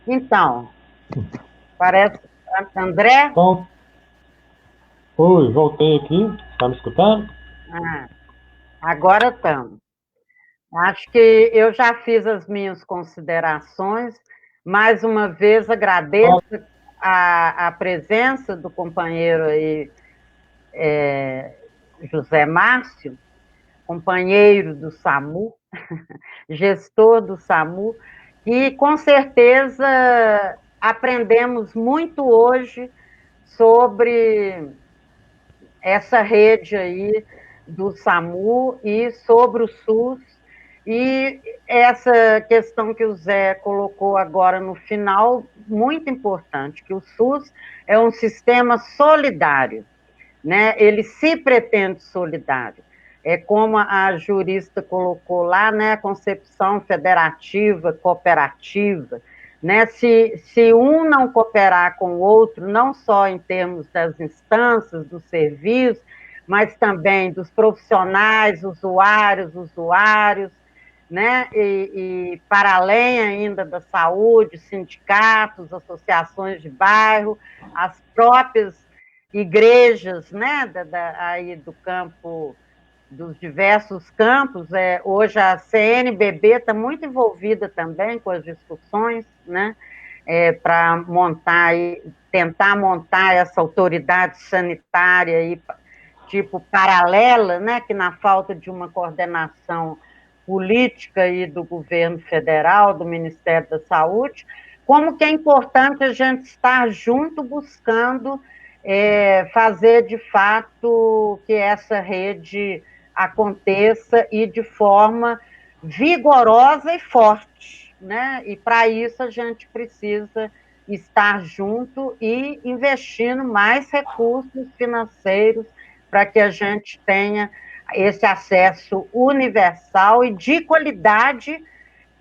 [SPEAKER 2] Então, parece... André?
[SPEAKER 1] Bom, oi, voltei aqui. Está me escutando?
[SPEAKER 2] Agora estamos. Acho que eu já fiz as minhas considerações. Mais uma vez, agradeço a presença do companheiro aí, José Márcio, companheiro do SAMU, gestor do SAMU, e com certeza aprendemos muito hoje sobre essa rede aí do SAMU e sobre o SUS, e essa questão que o Zé colocou agora no final, muito importante, que o SUS é um sistema solidário, né? Ele se pretende solidário. É como a jurista colocou lá, né? A concepção federativa, cooperativa, né? Se um não cooperar com o outro, não só em termos das instâncias, dos serviços, mas também dos profissionais, usuários, né? E para além ainda da saúde, sindicatos, associações de bairro, as próprias igrejas, né? Aí do campo, dos diversos campos. Hoje a CNBB está muito envolvida também com as discussões, né? Para tentar montar essa autoridade sanitária aí, tipo paralela, né? Que na falta de uma coordenação política aí do governo federal, do Ministério da Saúde, como que é importante a gente estar junto buscando fazer de fato que essa rede aconteça e de forma vigorosa e forte, né? E para isso a gente precisa estar junto e investindo mais recursos financeiros para que a gente tenha esse acesso universal e de qualidade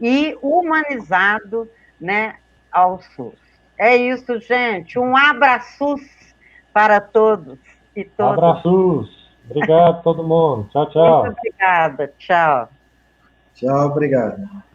[SPEAKER 2] e humanizado, né, ao SUS. É isso, gente. Um abraço para todos e todas.
[SPEAKER 1] Abraços. Obrigado a todo mundo. Tchau, tchau.
[SPEAKER 2] Muito obrigada. Tchau.
[SPEAKER 3] Tchau, obrigado.